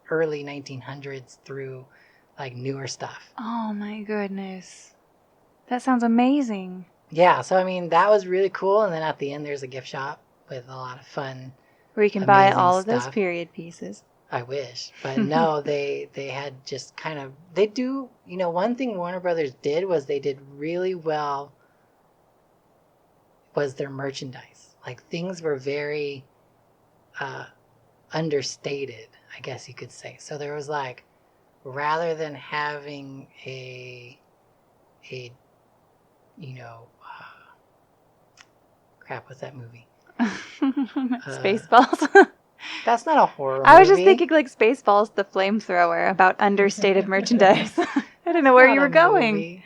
early 1900s through like newer stuff. Oh my goodness. That sounds amazing. Yeah, so I mean, that was really cool. And then at the end, there's a gift shop with a lot of fun, Where you can buy amazing all of those stuff. period pieces. I wish. But no, they had just kind of, they do, one thing Warner Brothers did was they did really well was their merchandise. Like things were very understated, I guess you could say. So there was like, rather than having crap, what's that movie? Spaceballs. That's not a horror movie. I was just thinking like Spaceballs, the flamethrower, about understated merchandise. I didn't know where you were going. Movie.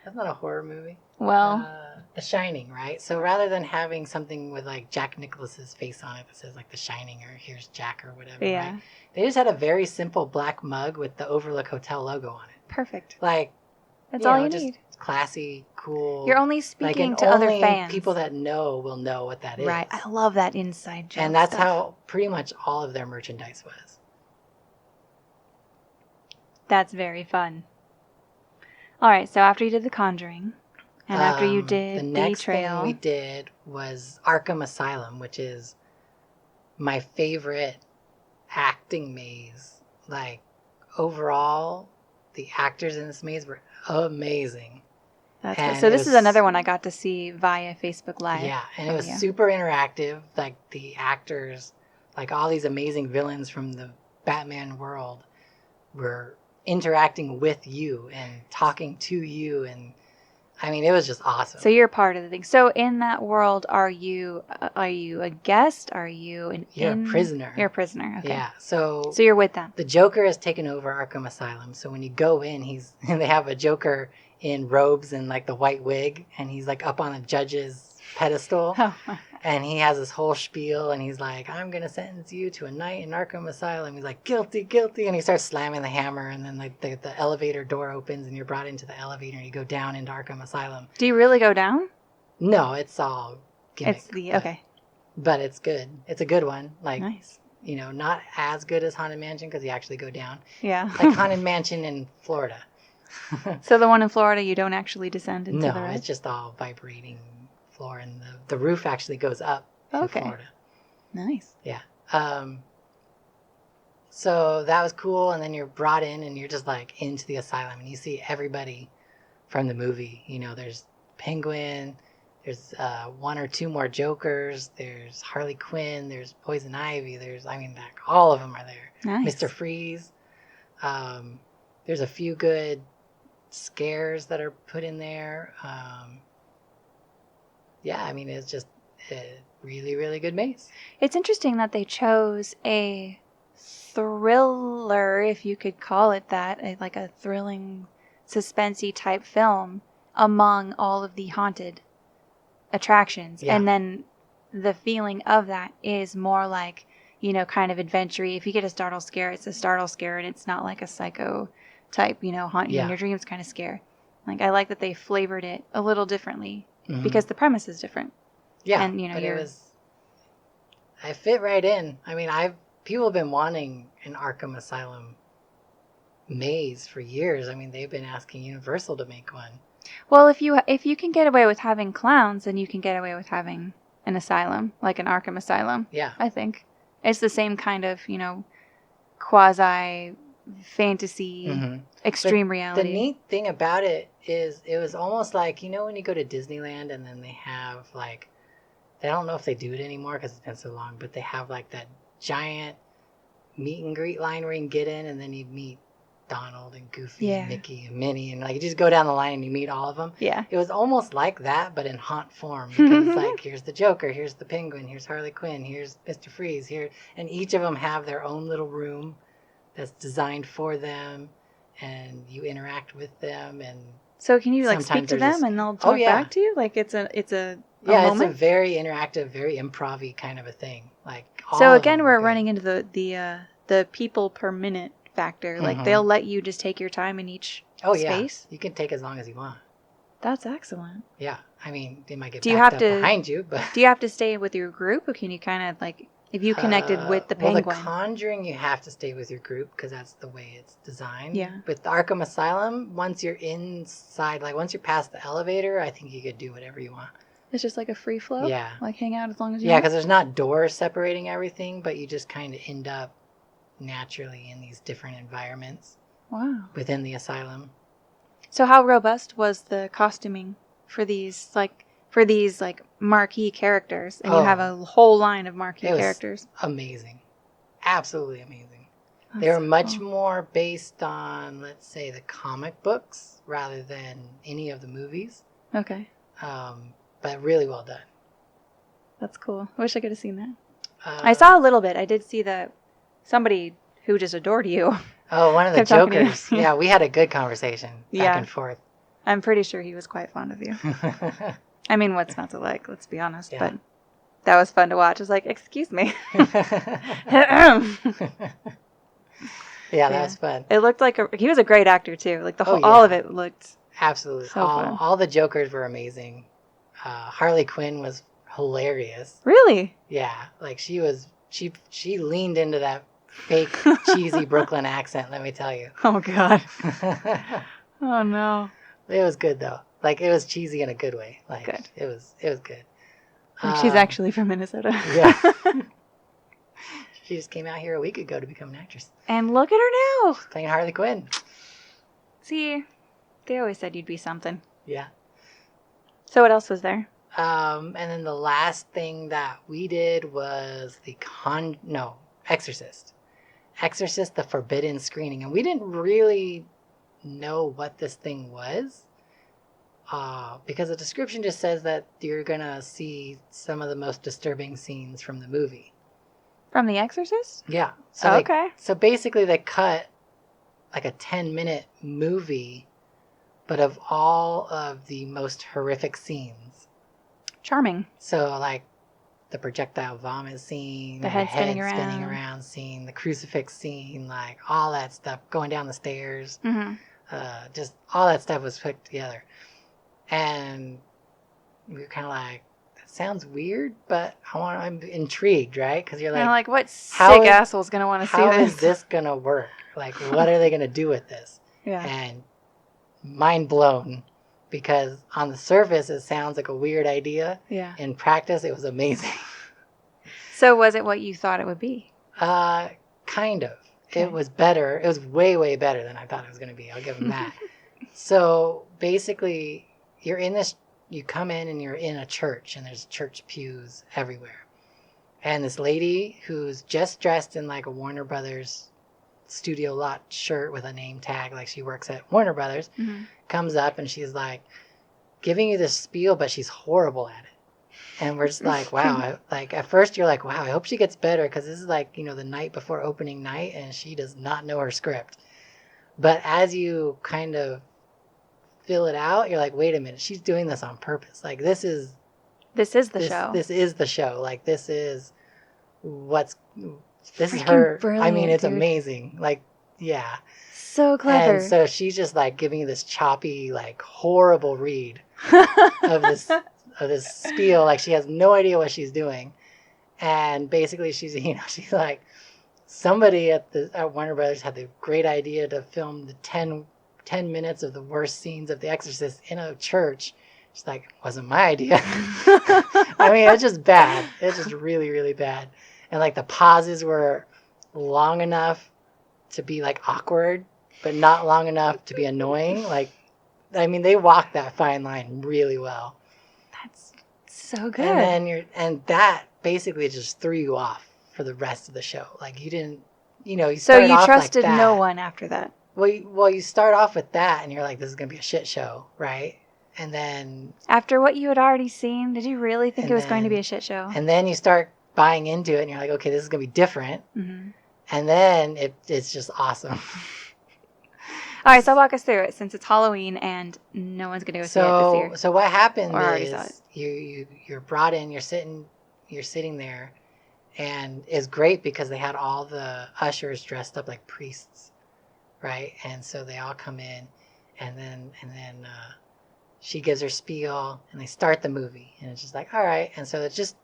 That's not a horror movie. Well, The Shining, right? So rather than having something with like Jack Nicklaus's face on it that says like The Shining or Here's Jack or whatever, yeah. right? They just had a very simple black mug with the Overlook Hotel logo on it. Perfect. Like, that's all you just need. Classy, cool. You're only speaking like, to other fans. People that know will know what that is. Right. I love that inside joke. And that's stuff. how pretty much all of their merchandise was. That's very fun. All right. So after you did The Conjuring, and after you did the next Betrayal, thing we did was Arkham Asylum, which is my favorite acting maze. Like overall, the actors in this maze were amazing. So this is another one I got to see via Facebook Live. Yeah, and it was super interactive. Like the actors, like all these amazing villains from the Batman world were interacting with you and talking to you, and I mean, it was just awesome. So you're part of the thing. So in that world, are you a guest? Are you You're a prisoner. You're a prisoner. Okay. Yeah. So you're with them. The Joker has taken over Arkham Asylum. So when you go in, they have a Joker in robes and like the white wig, and he's like up on a judge's pedestal. Oh. And he has this whole spiel, and he's like, I'm going to sentence you to a night in Arkham Asylum. He's like, guilty, guilty. And he starts slamming the hammer, and then like the elevator door opens, and you're brought into the elevator, and you go down into Arkham Asylum. Do you really go down? No, it's all gimmick. Okay. But it's good. It's a good one. Like, nice. Not as good as Haunted Mansion because you actually go down. Yeah. Like Haunted Mansion in Florida. So the one in Florida, you don't actually descend into the ride? No, it's just all vibrating floor, and the roof actually goes up in Florida. Nice. Yeah. So that was cool, and then you're brought in, and you're just like into the asylum, and you see everybody from the movie. There's Penguin, there's one or two more Jokers, there's Harley Quinn, there's Poison Ivy, all of them are there. Nice. Mr. Freeze. There's a few good scares that are put in there. It's just a really, really good maze. It's interesting that they chose a thriller, if you could call it that, like a thrilling, suspensey type film among all of the haunted attractions. Yeah. And then the feeling of that is more like, kind of adventure-y. If you get a startle scare, it's a startle scare, and it's not like a psycho type, haunt you in your dreams kind of scare. Like, I like that they flavored it a little differently because the premise is different. Yeah, and I fit right in. People have been wanting an Arkham Asylum maze for years. They've been asking Universal to make one. Well, if you can get away with having clowns, then you can get away with having an asylum, like an Arkham Asylum. Yeah, I think it's the same kind of quasi fantasy, extreme reality. The neat thing about it is it was almost like, when you go to Disneyland and then they have like, I don't know if they do it anymore because it's been so long, but they have like that giant meet and greet line where you can get in, and then you meet Donald and Goofy and Mickey and Minnie, and like you just go down the line and you meet all of them. Yeah. It was almost like that, but in haunt form, because like here's the Joker, here's the Penguin, here's Harley Quinn, here's Mr. Freeze, here, and each of them have their own little room that's designed for them, and you interact with them. And so can you like speak to them and they'll talk back to you? Like it's a moment? It's a very interactive, very improv-y kind of a thing. Like so again, we're running into the people per minute factor. Like they'll let you just take your time in each space. You can take as long as you want. That's excellent. Yeah, I mean, they might get Do you backed have up to- behind you, but Do you have to stay with your group, or can you kind of like if you connected with the well, penguin? The Conjuring, you have to stay with your group because that's the way it's designed. Yeah. With the Arkham Asylum, once you're inside, like once you're past the elevator, I think you could do whatever you want. It's just like a free flow. Yeah. Like hang out as long as you Yeah, want. because there's not doors separating everything, but you just kind of end up naturally in these different environments Wow. within the asylum. So how robust was the costuming for these marquee characters? And you have a whole line of marquee It was characters. amazing. Absolutely amazing. That's They were so much cool. more based on, let's say, the comic books rather than any of the movies. Okay. But really well done. That's cool. I wish I could have seen that. Uh, I saw a little bit. I did see somebody who just adored you. Oh, one of the kept talking to you. Jokers. Yeah, we had a good conversation back and forth. I'm pretty sure he was quite fond of you. I mean, what's not to like? Let's be honest. Yeah. But that was fun to watch. I was like, excuse me. Yeah, that was fun. It looked like he was a great actor too. Like Oh, all yeah. of it looked Absolutely. so fun. All the Jokers were amazing. Harley Quinn was hilarious. Really? Yeah, like she leaned into that fake cheesy Brooklyn accent, let me tell you. Oh God. Oh no. It was good though. Like it was cheesy in a good way. Like Good. it was good. Like she's actually from Minnesota. Yeah. She just came out here a week ago to become an actress. And look at her now. Playing Harley Quinn. See, they always said you'd be something. Yeah. So what else was there? And then the last thing that we did was Exorcist. Exorcist, the Forbidden Screening. And we didn't really know what this thing was. Because the description just says that you're going to see some of the most disturbing scenes from the movie. From The Exorcist? Yeah. So Okay. So basically they cut like a 10-minute movie, but of all of the most horrific scenes. Charming. So like the projectile vomit scene, The head spinning around scene, the crucifix scene, like all that stuff, going down the stairs. Mm-hmm. Just all that stuff was put together. And we were kind of like, that sounds weird, but I'm intrigued, right? Because you're like, what sick asshole's going to want to see how this? is this going to work? Like, what are they going to do with this? Yeah. And mind blown, because on the surface, it sounds like a weird idea. Yeah. In practice, it was amazing. So was it what you thought it would be? Kind of. Okay. It was better. It was way, way better than I thought it was going to be. I'll give them that. So basically, you come in and you're in a church, and there's church pews everywhere. And this lady who's just dressed in like a Warner Brothers studio lot shirt with a name tag, like she works at Warner Brothers, comes up and she's like giving you this spiel, but she's horrible at it. And we're just like, wow. Like at first you're like, wow, I hope she gets better, because this is like, the night before opening night and she does not know her script. But as you kind of fill it out, you're like, wait a minute, she's doing this on purpose. Like this is the show. This is the show. Like this is Freaking her. brilliant, I mean, it's dude. amazing. Like, yeah. So clever. And so she's just like giving you this choppy, like horrible read of this spiel. Like she has no idea what she's doing. And basically she's she's like, somebody at Warner Brothers had the great idea to film the 10 minutes of the worst scenes of The Exorcist in a church. She's like, it wasn't my idea. I mean, it's just bad. It's just really, really bad. And like the pauses were long enough to be like awkward, but not long enough to be annoying. Like, I mean, they walked that fine line really well. That's so good. And that basically just threw you off for the rest of the show. Like you didn't, you So started you off trusted like that. no one after that. Well, you start off with that, and you're like, this is going to be a shit show, right? And then... After what you had already seen, did you really think And it was going to then- be a shit show? And then you start buying into it, and you're like, okay, this is going to be different. Mm-hmm. And then it's just awesome. All right, so walk us through it, since it's Halloween and no one's going to go see it this year. So what happened Or already saw is you're brought in, you're sitting there, and it's great because they had all the ushers dressed up like priests, right? And so they all come in, and then she gives her spiel, and they start the movie. And it's just like, all right. And so it's just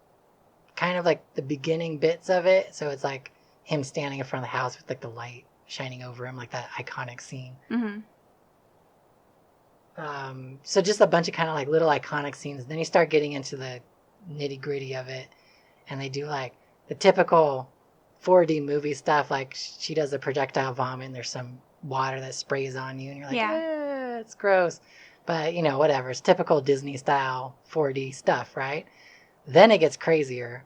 kind of like the beginning bits of it. So it's like him standing in front of the house with like the light shining over him, like that iconic scene. Mm-hmm. So just a bunch of kind of like little iconic scenes. Then you start getting into the nitty gritty of it, and they do like the typical 4D movie stuff. Like she does a projectile vomit, and there's some water that sprays on you, and you're like, yeah, it's gross. But whatever. It's typical Disney style 4D stuff, right? Then it gets crazier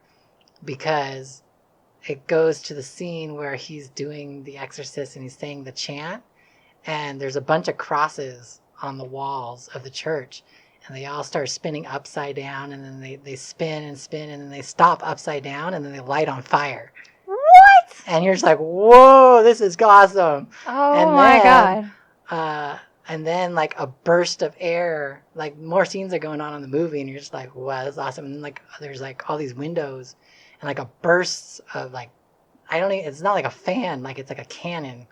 because it goes to the scene where he's doing the exorcist and he's saying the chant, and there's a bunch of crosses on the walls of the church, and they all start spinning upside down, and then they spin and spin, and then they stop upside down, and then they light on fire. What? And you're just like, whoa, this is awesome. Oh and my God. And then like a burst of air, like more scenes are going on in the movie, and you're just like, wow, that's awesome. And then like there's like all these windows and like a burst of like, it's not like a fan, like it's like a cannon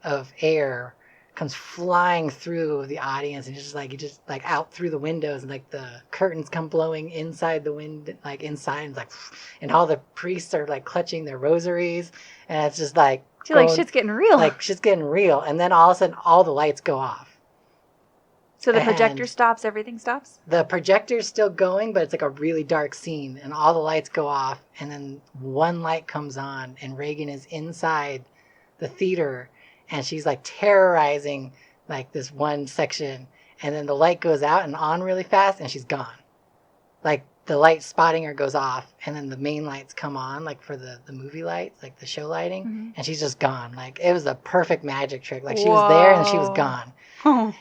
of air comes flying through the audience, and you just like out through the windows, and like the curtains come blowing inside the wind, like inside, and like, and all the priests are like clutching their rosaries, and it's just like, like shit's getting real. Like shit's getting real, and then all of a sudden all the lights go off. So the projector stops, everything stops? The projector's still going, but it's like a really dark scene, and all the lights go off, and then one light comes on, and Reagan is inside the theater, and she's like terrorizing like this one section, and then the light goes out and on really fast, and she's gone. Like the light spotting her goes off, and then the main lights come on, like for the movie lights, like the show lighting, and she's just gone. Like it was a perfect magic trick. Like she was there and she was gone.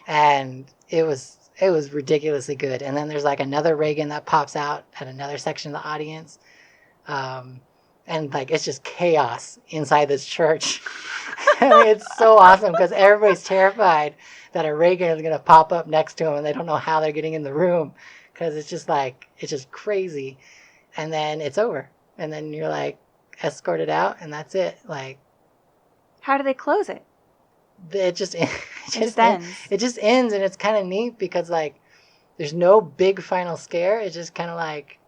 And it was ridiculously good. And then there's like another Reagan that pops out at another section of the audience. And like it's just chaos inside this church. I mean, it's so awesome because everybody's terrified that a Reagan is going to pop up next to them, and they don't know how they're getting in the room because it's just crazy. And then it's over, and then you're like escorted out, and that's it. Like, how do they close it? It just ends. It just ends, and it's kind of neat because like there's no big final scare. It's just kind of like,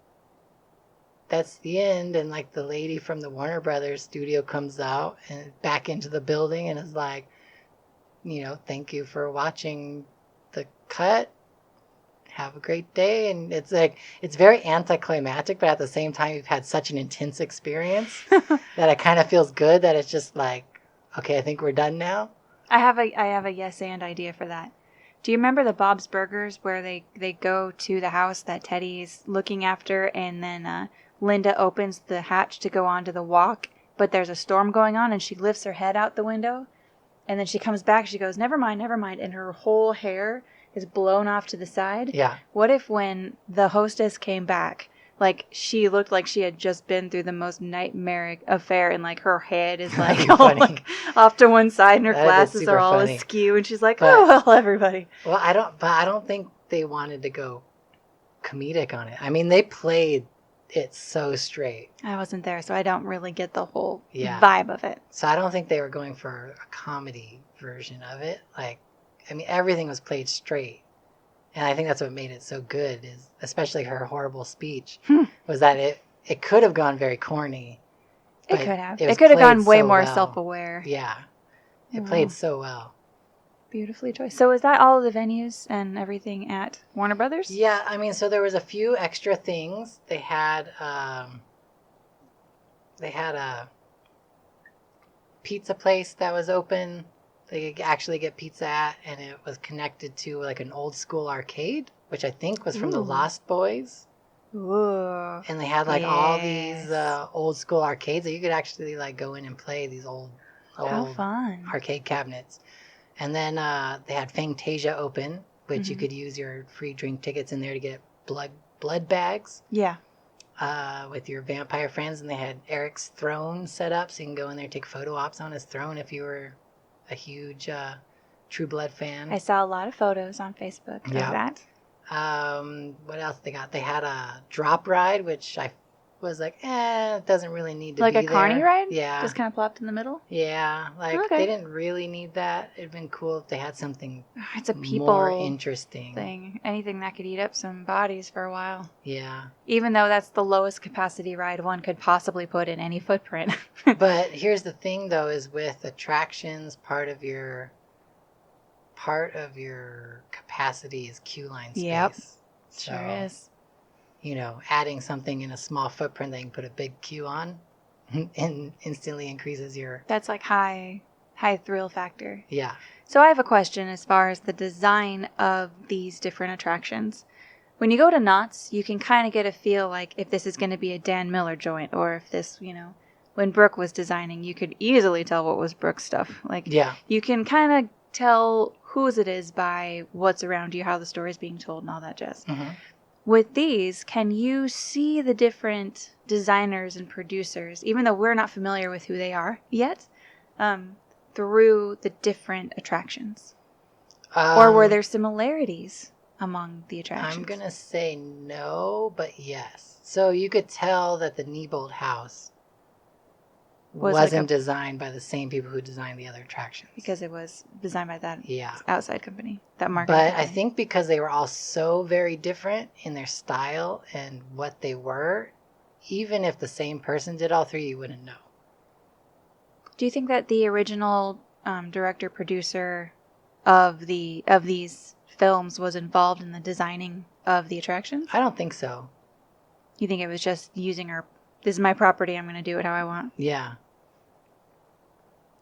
that's the end, and like the lady from the Warner Brothers studio comes out and back into the building and is like, thank you for watching the cut. Have a great day. And it's like, it's very anticlimactic, but at the same time, you've had such an intense experience that it kind of feels good that it's just like, okay, I think we're done now. I have a yes and idea for that. Do you remember the Bob's Burgers where they go to the house that Teddy's looking after, and then Linda opens the hatch to go onto the walk, but there's a storm going on, and she lifts her head out the window, and then she comes back, she goes, never mind, and her whole hair is blown off to the side? Yeah. What if when the hostess came back, like she looked like she had just been through the most nightmaric affair, and like her head is like all like off to one side, and her glasses are all askew, and she's like, oh well, everybody. Well, I don't think they wanted to go comedic on it. I mean, they played it so straight. I wasn't there, so I don't really get the whole vibe of it. So I don't think they were going for a comedy version of it. Like, I mean, everything was played straight. And I think that's what made it so good, is especially her horrible speech, was that it could have gone very corny. It could have. It could have gone way more self-aware. Yeah. It played so well. Beautifully choice. So is that all of the venues and everything at Warner Brothers? Yeah, I mean, so there was a few extra things. They had a pizza place that was open. They could actually get pizza at, and it was connected to like an old school arcade, which I think was from the Lost Boys. Ooh. And they had like all these old school arcades that you could actually like go in and play these old How fun. arcade cabinets. And then they had Fantasia open, which you could use your free drink tickets in there to get blood bags. Yeah. With your vampire friends, and they had Eric's throne set up, so you can go in there and take photo ops on his throne if you were a huge True Blood fan. I saw a lot of photos on Facebook of that. What else they got? They had a drop ride, which I was like, it doesn't really need to Like be a carny there. ride? Yeah. Just kind of plopped in the middle? Yeah, like Okay. they didn't really need that. It'd been cool if they had something It's a more people interesting thing. Anything that could eat up some bodies for a while. Yeah. Even though that's the lowest capacity ride one could possibly put in any footprint. But here's the thing though, is with attractions, part of your capacity is queue line space. Yep. So, Sure is. You know, adding something in a small footprint that you can put a big queue on and instantly increases your... That's like high thrill factor. Yeah. So I have a question as far as the design of these different attractions. When you go to Knott's, you can kind of get a feel like if this is going to be a Dan Miller joint, or if this, when Brooke was designing, you could easily tell what was Brooke's stuff. Like, yeah. You can kind of tell whose it is by what's around you, how the story is being told, and all that jazz. Mm-hmm. With these, can you see the different designers and producers, even though we're not familiar with who they are yet, through the different attractions? Or were there similarities among the attractions? I'm going to say no, but yes. So you could tell that the Neibold house wasn't designed by the same people who designed the other attractions. Because it was designed by that yeah. outside company, that marketing But company. I think because they were all so very different in their style and what they were, even if the same person did all three, you wouldn't know. Do you think that the original director, producer of these films was involved in the designing of the attractions? I don't think so. You think it was just using this is my property, I'm going to do it how I want? Yeah.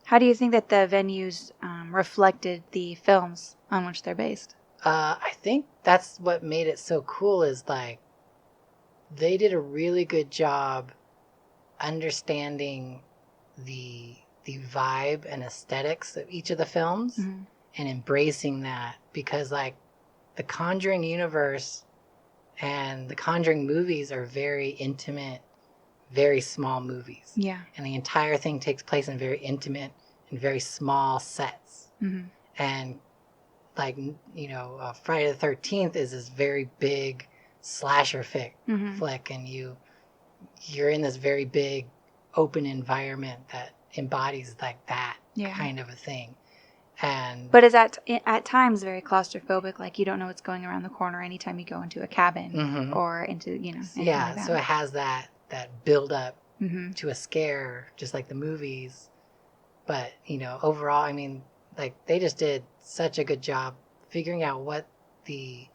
How do you think that the venues reflected the films on which they're based? I think that's what made it so cool is like they did a really good job understanding the vibe and aesthetics of each of the films and embracing that, because like the Conjuring universe and the Conjuring movies are very intimate, very small movies. Yeah. And the entire thing takes place in very intimate and very small sets. Mm-hmm. And like, Friday the 13th is this very big slasher flick, and you're in this very big open environment that embodies like that kind of a thing. But is that at times very claustrophobic, like you don't know what's going around the corner anytime you go into a cabin or into, anything like that. So it has that build up to a scare, just like the movies. But, overall, I mean, like they just did such a good job figuring out what the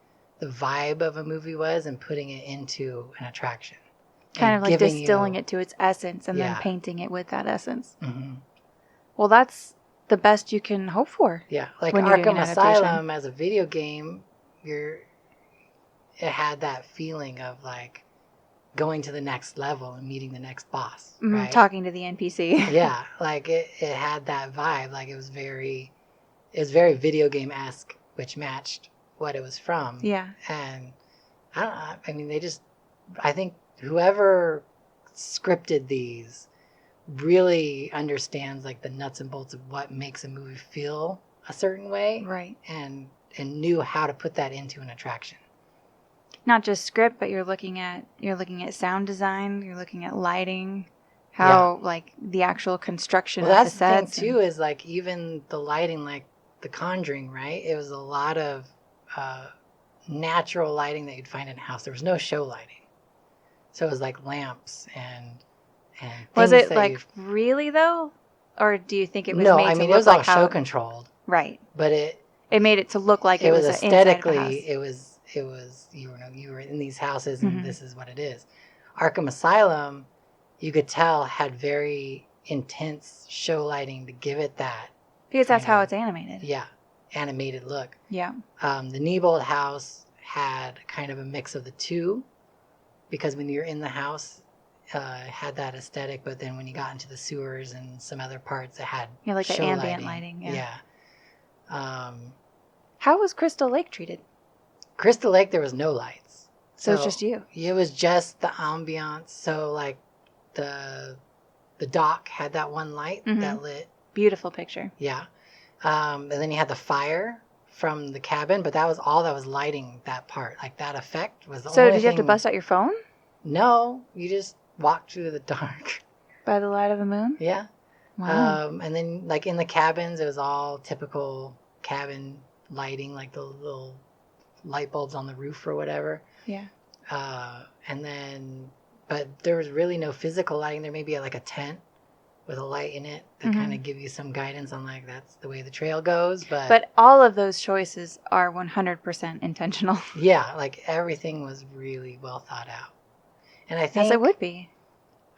vibe of a movie was and putting it into an attraction. Kind of like distilling it to its essence and then painting it with that essence. Mm-hmm. Well, that's the best you can hope for. Yeah, like Arkham Asylum as a video game, it had that feeling of like going to the next level and meeting the next boss, right? Talking to the NPC. Yeah, like it had that vibe. Like it was very video game-esque, which matched what it was from. Yeah. And I don't know, I mean, I think whoever scripted these really understands like the nuts and bolts of what makes a movie feel a certain way. Right. And knew how to put that into an attraction. Not just script, but you're looking at sound design, you're looking at lighting, how like the actual construction of the sets. Well, that's the thing too, is like even the lighting, like The Conjuring, right? It was a lot of natural lighting that you'd find in a house. There was no show lighting. So it was like lamps and was it like really though? Or do you think it was made to look like it was all show controlled. Right. But it made it to look like it was aesthetically, it was you were in these houses and this is what it is. Arkham Asylum, you could tell, had very intense show lighting to give it that. Because that's how it's animated. Yeah, animated look. Yeah. The Neibold house had kind of a mix of the two, because when you're in the house, it had that aesthetic, but then when you got into the sewers and some other parts, it had like show the ambient lighting. Yeah. How was Crystal Lake treated? Crystal Lake, there was no lights. So it's just you. It was just the ambiance. So like the dock had that one light that lit. Beautiful picture. Yeah. And then you had the fire from the cabin, but that was all that was lighting that part. Like that effect was the only thing. So did you have to bust out your phone? No, you just walk through the dark. By the light of the moon? Yeah. Wow. And then, like, in the cabins, it was all typical cabin lighting, like the little light bulbs on the roof or whatever. Yeah. And then, but there was really no physical lighting. There may be like a tent with a light in it that kind of give you some guidance on, like, that's the way the trail goes. But all of those choices are 100% intentional. Yeah, like, everything was really well thought out. And I think... As it would be.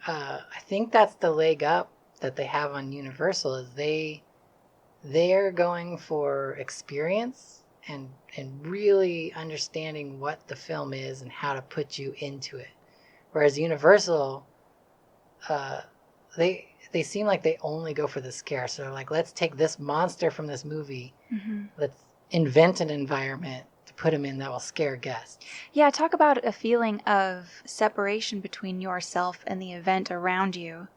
I think that's the leg up that they have on Universal, is they're going for experience and really understanding what the film is and how to put you into it. Whereas Universal, they seem like they only go for the scare. So they're like, let's take this monster from this movie, let's invent an environment to put him in that will scare guests. Yeah, talk about a feeling of separation between yourself and the event around you.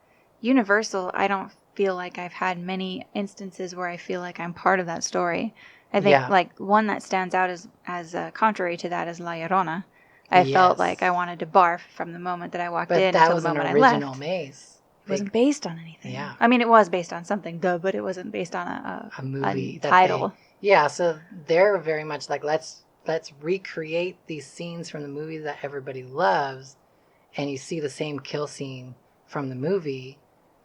Universal, I don't feel like I've had many instances where I feel like I'm part of that story. I think like one that stands out as contrary to that is La Llorona. I felt like I wanted to barf from the moment that I walked in until the moment I left. But that was an original maze. It wasn't based on anything. Yeah. I mean, it was based on something, but it wasn't based on a movie title. So they're very much like, let's recreate these scenes from the movie that everybody loves, and you see the same kill scene from the movie.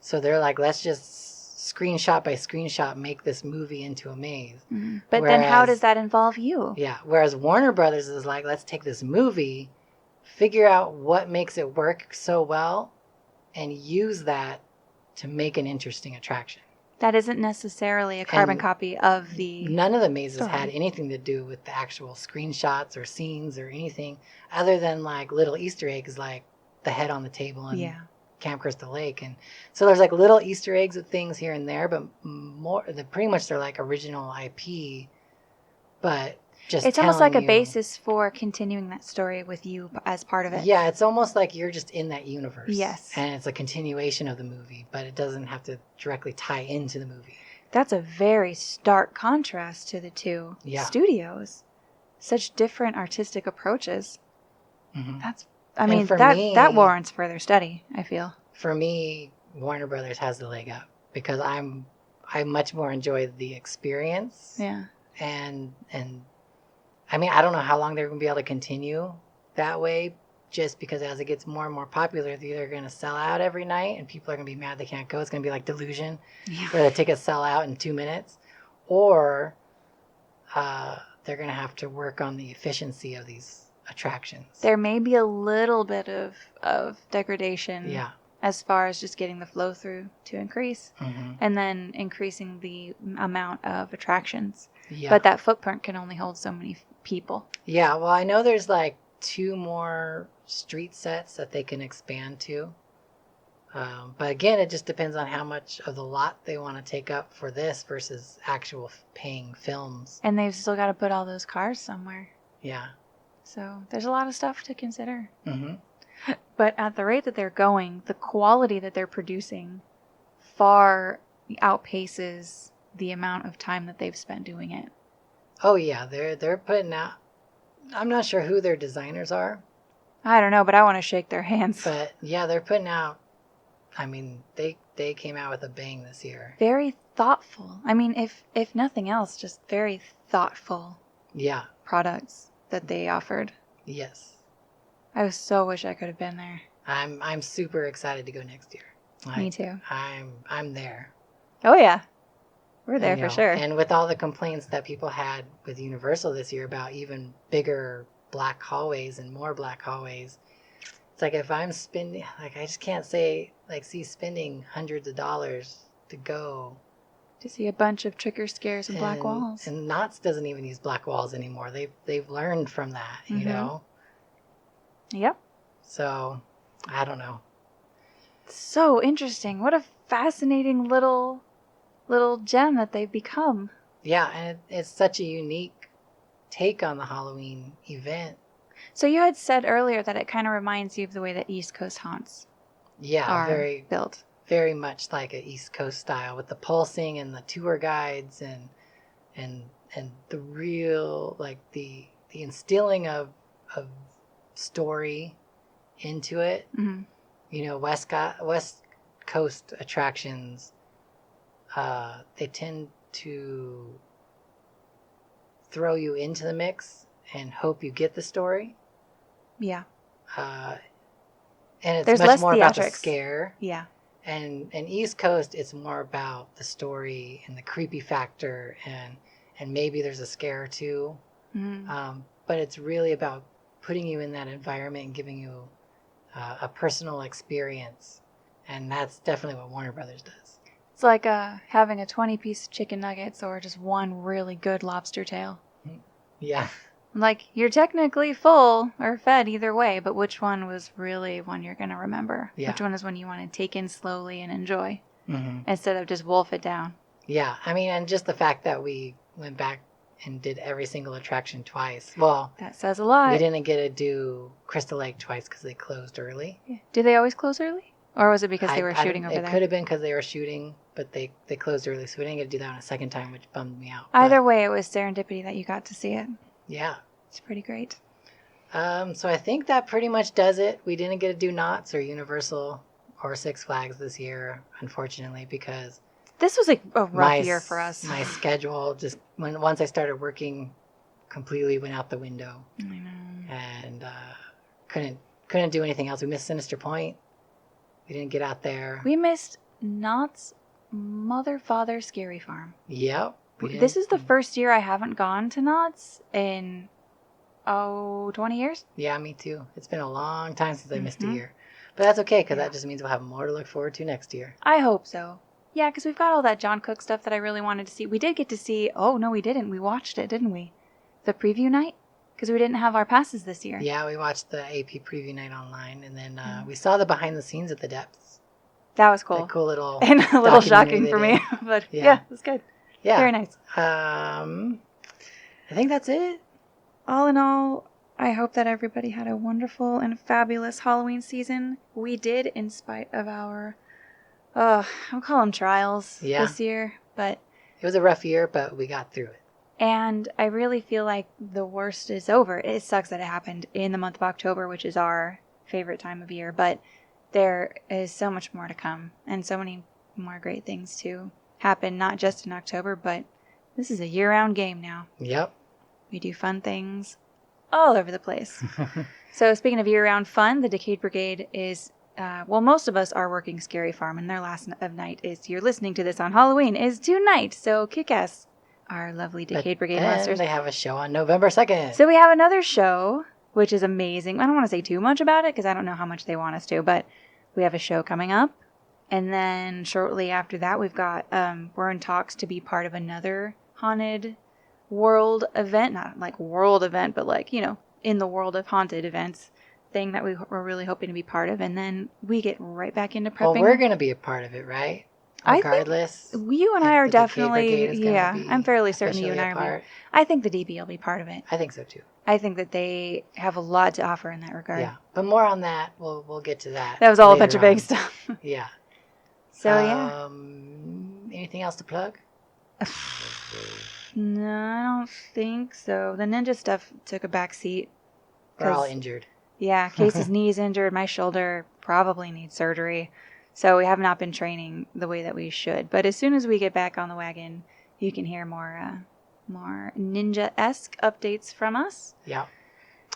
So they're like, let's just screenshot by screenshot make this movie into a maze. But then how does that involve you? Yeah. Whereas Warner Brothers is like, let's take this movie, figure out what makes it work so well, and use that to make an interesting attraction. That isn't necessarily a carbon copy of the... None of the mazes story had anything to do with the actual screenshots or scenes or anything other than, like, little Easter eggs, like the head on the table and Camp Crystal Lake. And so there's, like, little Easter eggs of things here and there, but pretty much they're like original IP, but just it's almost like a basis for continuing that story with you as part of it. Yeah, it's almost like you're just in that universe. Yes. And it's a continuation of the movie, but it doesn't have to directly tie into the movie. That's a very stark contrast to the two studios. Such different artistic approaches. That warrants further study, I feel. For me, Warner Brothers has the leg up because I much more enjoy the experience. Yeah. And I mean, I don't know how long they're going to be able to continue that way, just because as it gets more and more popular, they're either going to sell out every night and people are going to be mad they can't go. It's going to be like Delusion, where the tickets sell out in 2 minutes. Or they're going to have to work on the efficiency of these attractions. There may be a little bit of degradation as far as just getting the flow through to increase and then increasing the amount of attractions. Yeah. But that footprint can only hold so many people. Yeah, well, I know there's like 2 more street sets that they can expand to. But again, it just depends on how much of the lot they want to take up for this versus actual paying films. And they've still got to put all those cars somewhere. Yeah. So there's a lot of stuff to consider. But at the rate that they're going, the quality that they're producing far outpaces the amount of time that they've spent doing it. Oh yeah, they're putting out. I'm not sure who their designers are. I don't know, but I want to shake their hands. But yeah, they're putting out. I mean, they came out with a bang this year. Very thoughtful. I mean, if nothing else, just very thoughtful. Yeah. Products that they offered. Yes. I so wish I could have been there. I'm super excited to go next year. Me too. I'm there. Oh yeah. We're there for sure. And with all the complaints that people had with Universal this year about even bigger black hallways and more black hallways, it's like if I'm spending, like I just can't see spending hundreds of dollars to go. To see a bunch of trick or scares and black walls. And Knott's doesn't even use black walls anymore. They've learned from that, you know? Yep. So, I don't know. So interesting. What a fascinating little gem that they've become. Yeah, and it's such a unique take on the Halloween event. So you had said earlier that it kind of reminds you of the way that East Coast haunts are very built. Very much like a East Coast style with the pulsing and the tour guides and the real, like the instilling of story into it. West Coast attractions, they tend to throw you into the mix and hope you get the story. Yeah. And it's There's much less more about the theatrics. scare. Yeah. And East Coast, it's more about the story and the creepy factor, and maybe there's a scare or two. But it's really about putting you in that environment and giving you a personal experience. And that's definitely what Warner Brothers does. It's like having a 20-piece chicken nuggets or just one really good lobster tail. Yeah. Like, you're technically full or fed either way, but which one was really one you're going to remember? Yeah. Which one is one you want to take in slowly and enjoy Mm-hmm. instead of just wolf it down? Yeah. I mean, and just the fact that we went back and did every single attraction twice. Well, that says a lot. We didn't get to do Crystal Lake twice because they closed early. Yeah. Did they always close early? Or was it because they were shooting over there? It could have been because they were shooting, but they closed early, so we didn't get to do that on a second time, which bummed me out. Either way, it was serendipity that you got to see it. Yeah. It's pretty great. So I think that pretty much does it. We didn't get to do Knott's or Universal or Six Flags this year, unfortunately, because this was a rough year for us. My schedule just once I started working, completely went out the window. I know. And couldn't do anything else. We missed Sinister Point. We didn't get out there. We missed Knott's Mother Father Scary Farm. Yep. This is the first year I haven't gone to Knott's in 20 years? Yeah, me too. It's been a long time since I missed a year. But that's okay, because that just means we'll have more to look forward to next year. I hope so. Yeah, because we've got all that John Cook stuff that I really wanted to see. We did get to see... Oh, no, we didn't. We watched it, didn't we? The preview night? Because we didn't have our passes this year. Yeah, we watched the AP preview night online, and then we saw the behind the scenes at the depths. That was cool. That cool little... And a little shocking for me, but yeah, it was good. Yeah. Very nice. I think that's it. All in all, I hope that everybody had a wonderful and fabulous Halloween season. We did, in spite of our, I'll call them trials this year, but... It was a rough year, but we got through it. And I really feel like the worst is over. It sucks that it happened in the month of October, which is our favorite time of year, but there is so much more to come and so many more great things to happen, not just in October, but this is a year-round game now. Yep. We do fun things all over the place. So speaking of year-round fun, the Decade Brigade is, most of us are working Scary Farm, and their last of night is, you're listening to this on Halloween, is tonight. So kick ass, our lovely Decade Brigade monsters. They have a show on November 2nd. So we have another show, which is amazing. I don't want to say too much about it, because I don't know how much they want us to, but we have a show coming up. And then shortly after that, we've got, we're in talks to be part of another Haunted World event, not like world event, but like, in the world of haunted events thing that we're really hoping to be part of. And then we get right back into prepping. Well, we're going to be a part of it, right? Regardless. I think you and I are definitely, I'm fairly certain you and I are. I think the DB will be part of it. I think so too. I think that they have a lot to offer in that regard. Yeah, but more on that. We'll get to that. That was all a bunch of vague stuff. Yeah. So yeah. Anything else to plug? No, I don't think so. The ninja stuff took a back seat. We're all injured. Yeah, Casey's knee's injured. My shoulder probably needs surgery. So we have not been training the way that we should. But as soon as we get back on the wagon, you can hear more ninja-esque updates from us. Yeah.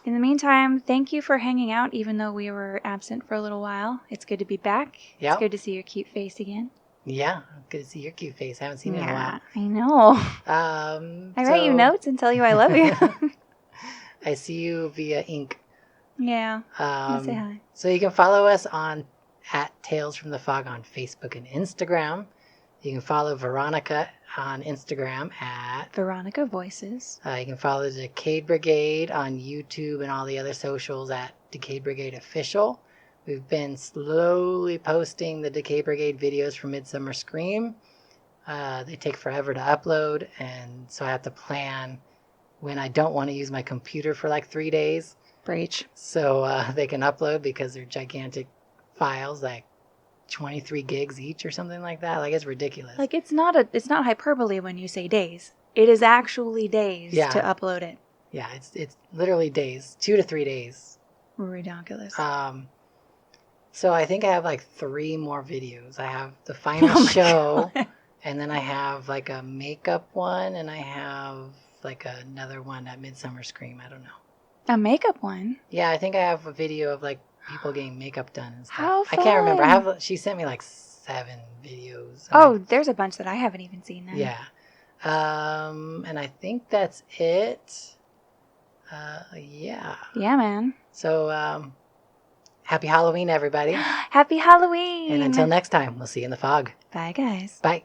In the meantime, thank you for hanging out, even though we were absent for a little while. It's good to be back. Yep. It's good to see your cute face again. Yeah, good to see your cute face. I haven't seen it in a while. I know. I write you notes and tell you I love you. I see you via ink. Yeah. Say hi. So you can follow us on @Tales from the Fog on Facebook and Instagram. You can follow Veronica on Instagram at Veronica Voices. You can follow the Decade Brigade on YouTube and all the other socials at Decade Brigade Official. We've been slowly posting the Decade Brigade videos for Midsummer Scream. They take forever to upload, and so I have to plan when I don't want to use my computer for like 3 days. Breach. So they can upload because they're gigantic files, like 23 gigs each or something like that. Like, it's ridiculous. Like, it's not hyperbole when you say days. It is actually days to upload it. Yeah, it's literally days, 2 to 3 days. Ridiculous. So I think I have like 3 more videos. I have the final Oh my show, God. and then I have like a makeup one, and I have like another one at Midsummer Scream. I don't know. A makeup one? Yeah, I think I have a video of like people getting makeup done and stuff. How I can't remember. fun. She sent me like 7 videos. Oh, there's a bunch that I haven't even seen then. Yeah. And I think that's it. Yeah. Yeah, man. So, happy Halloween, everybody. Happy Halloween. And until next time, we'll see you in the fog. Bye, guys. Bye.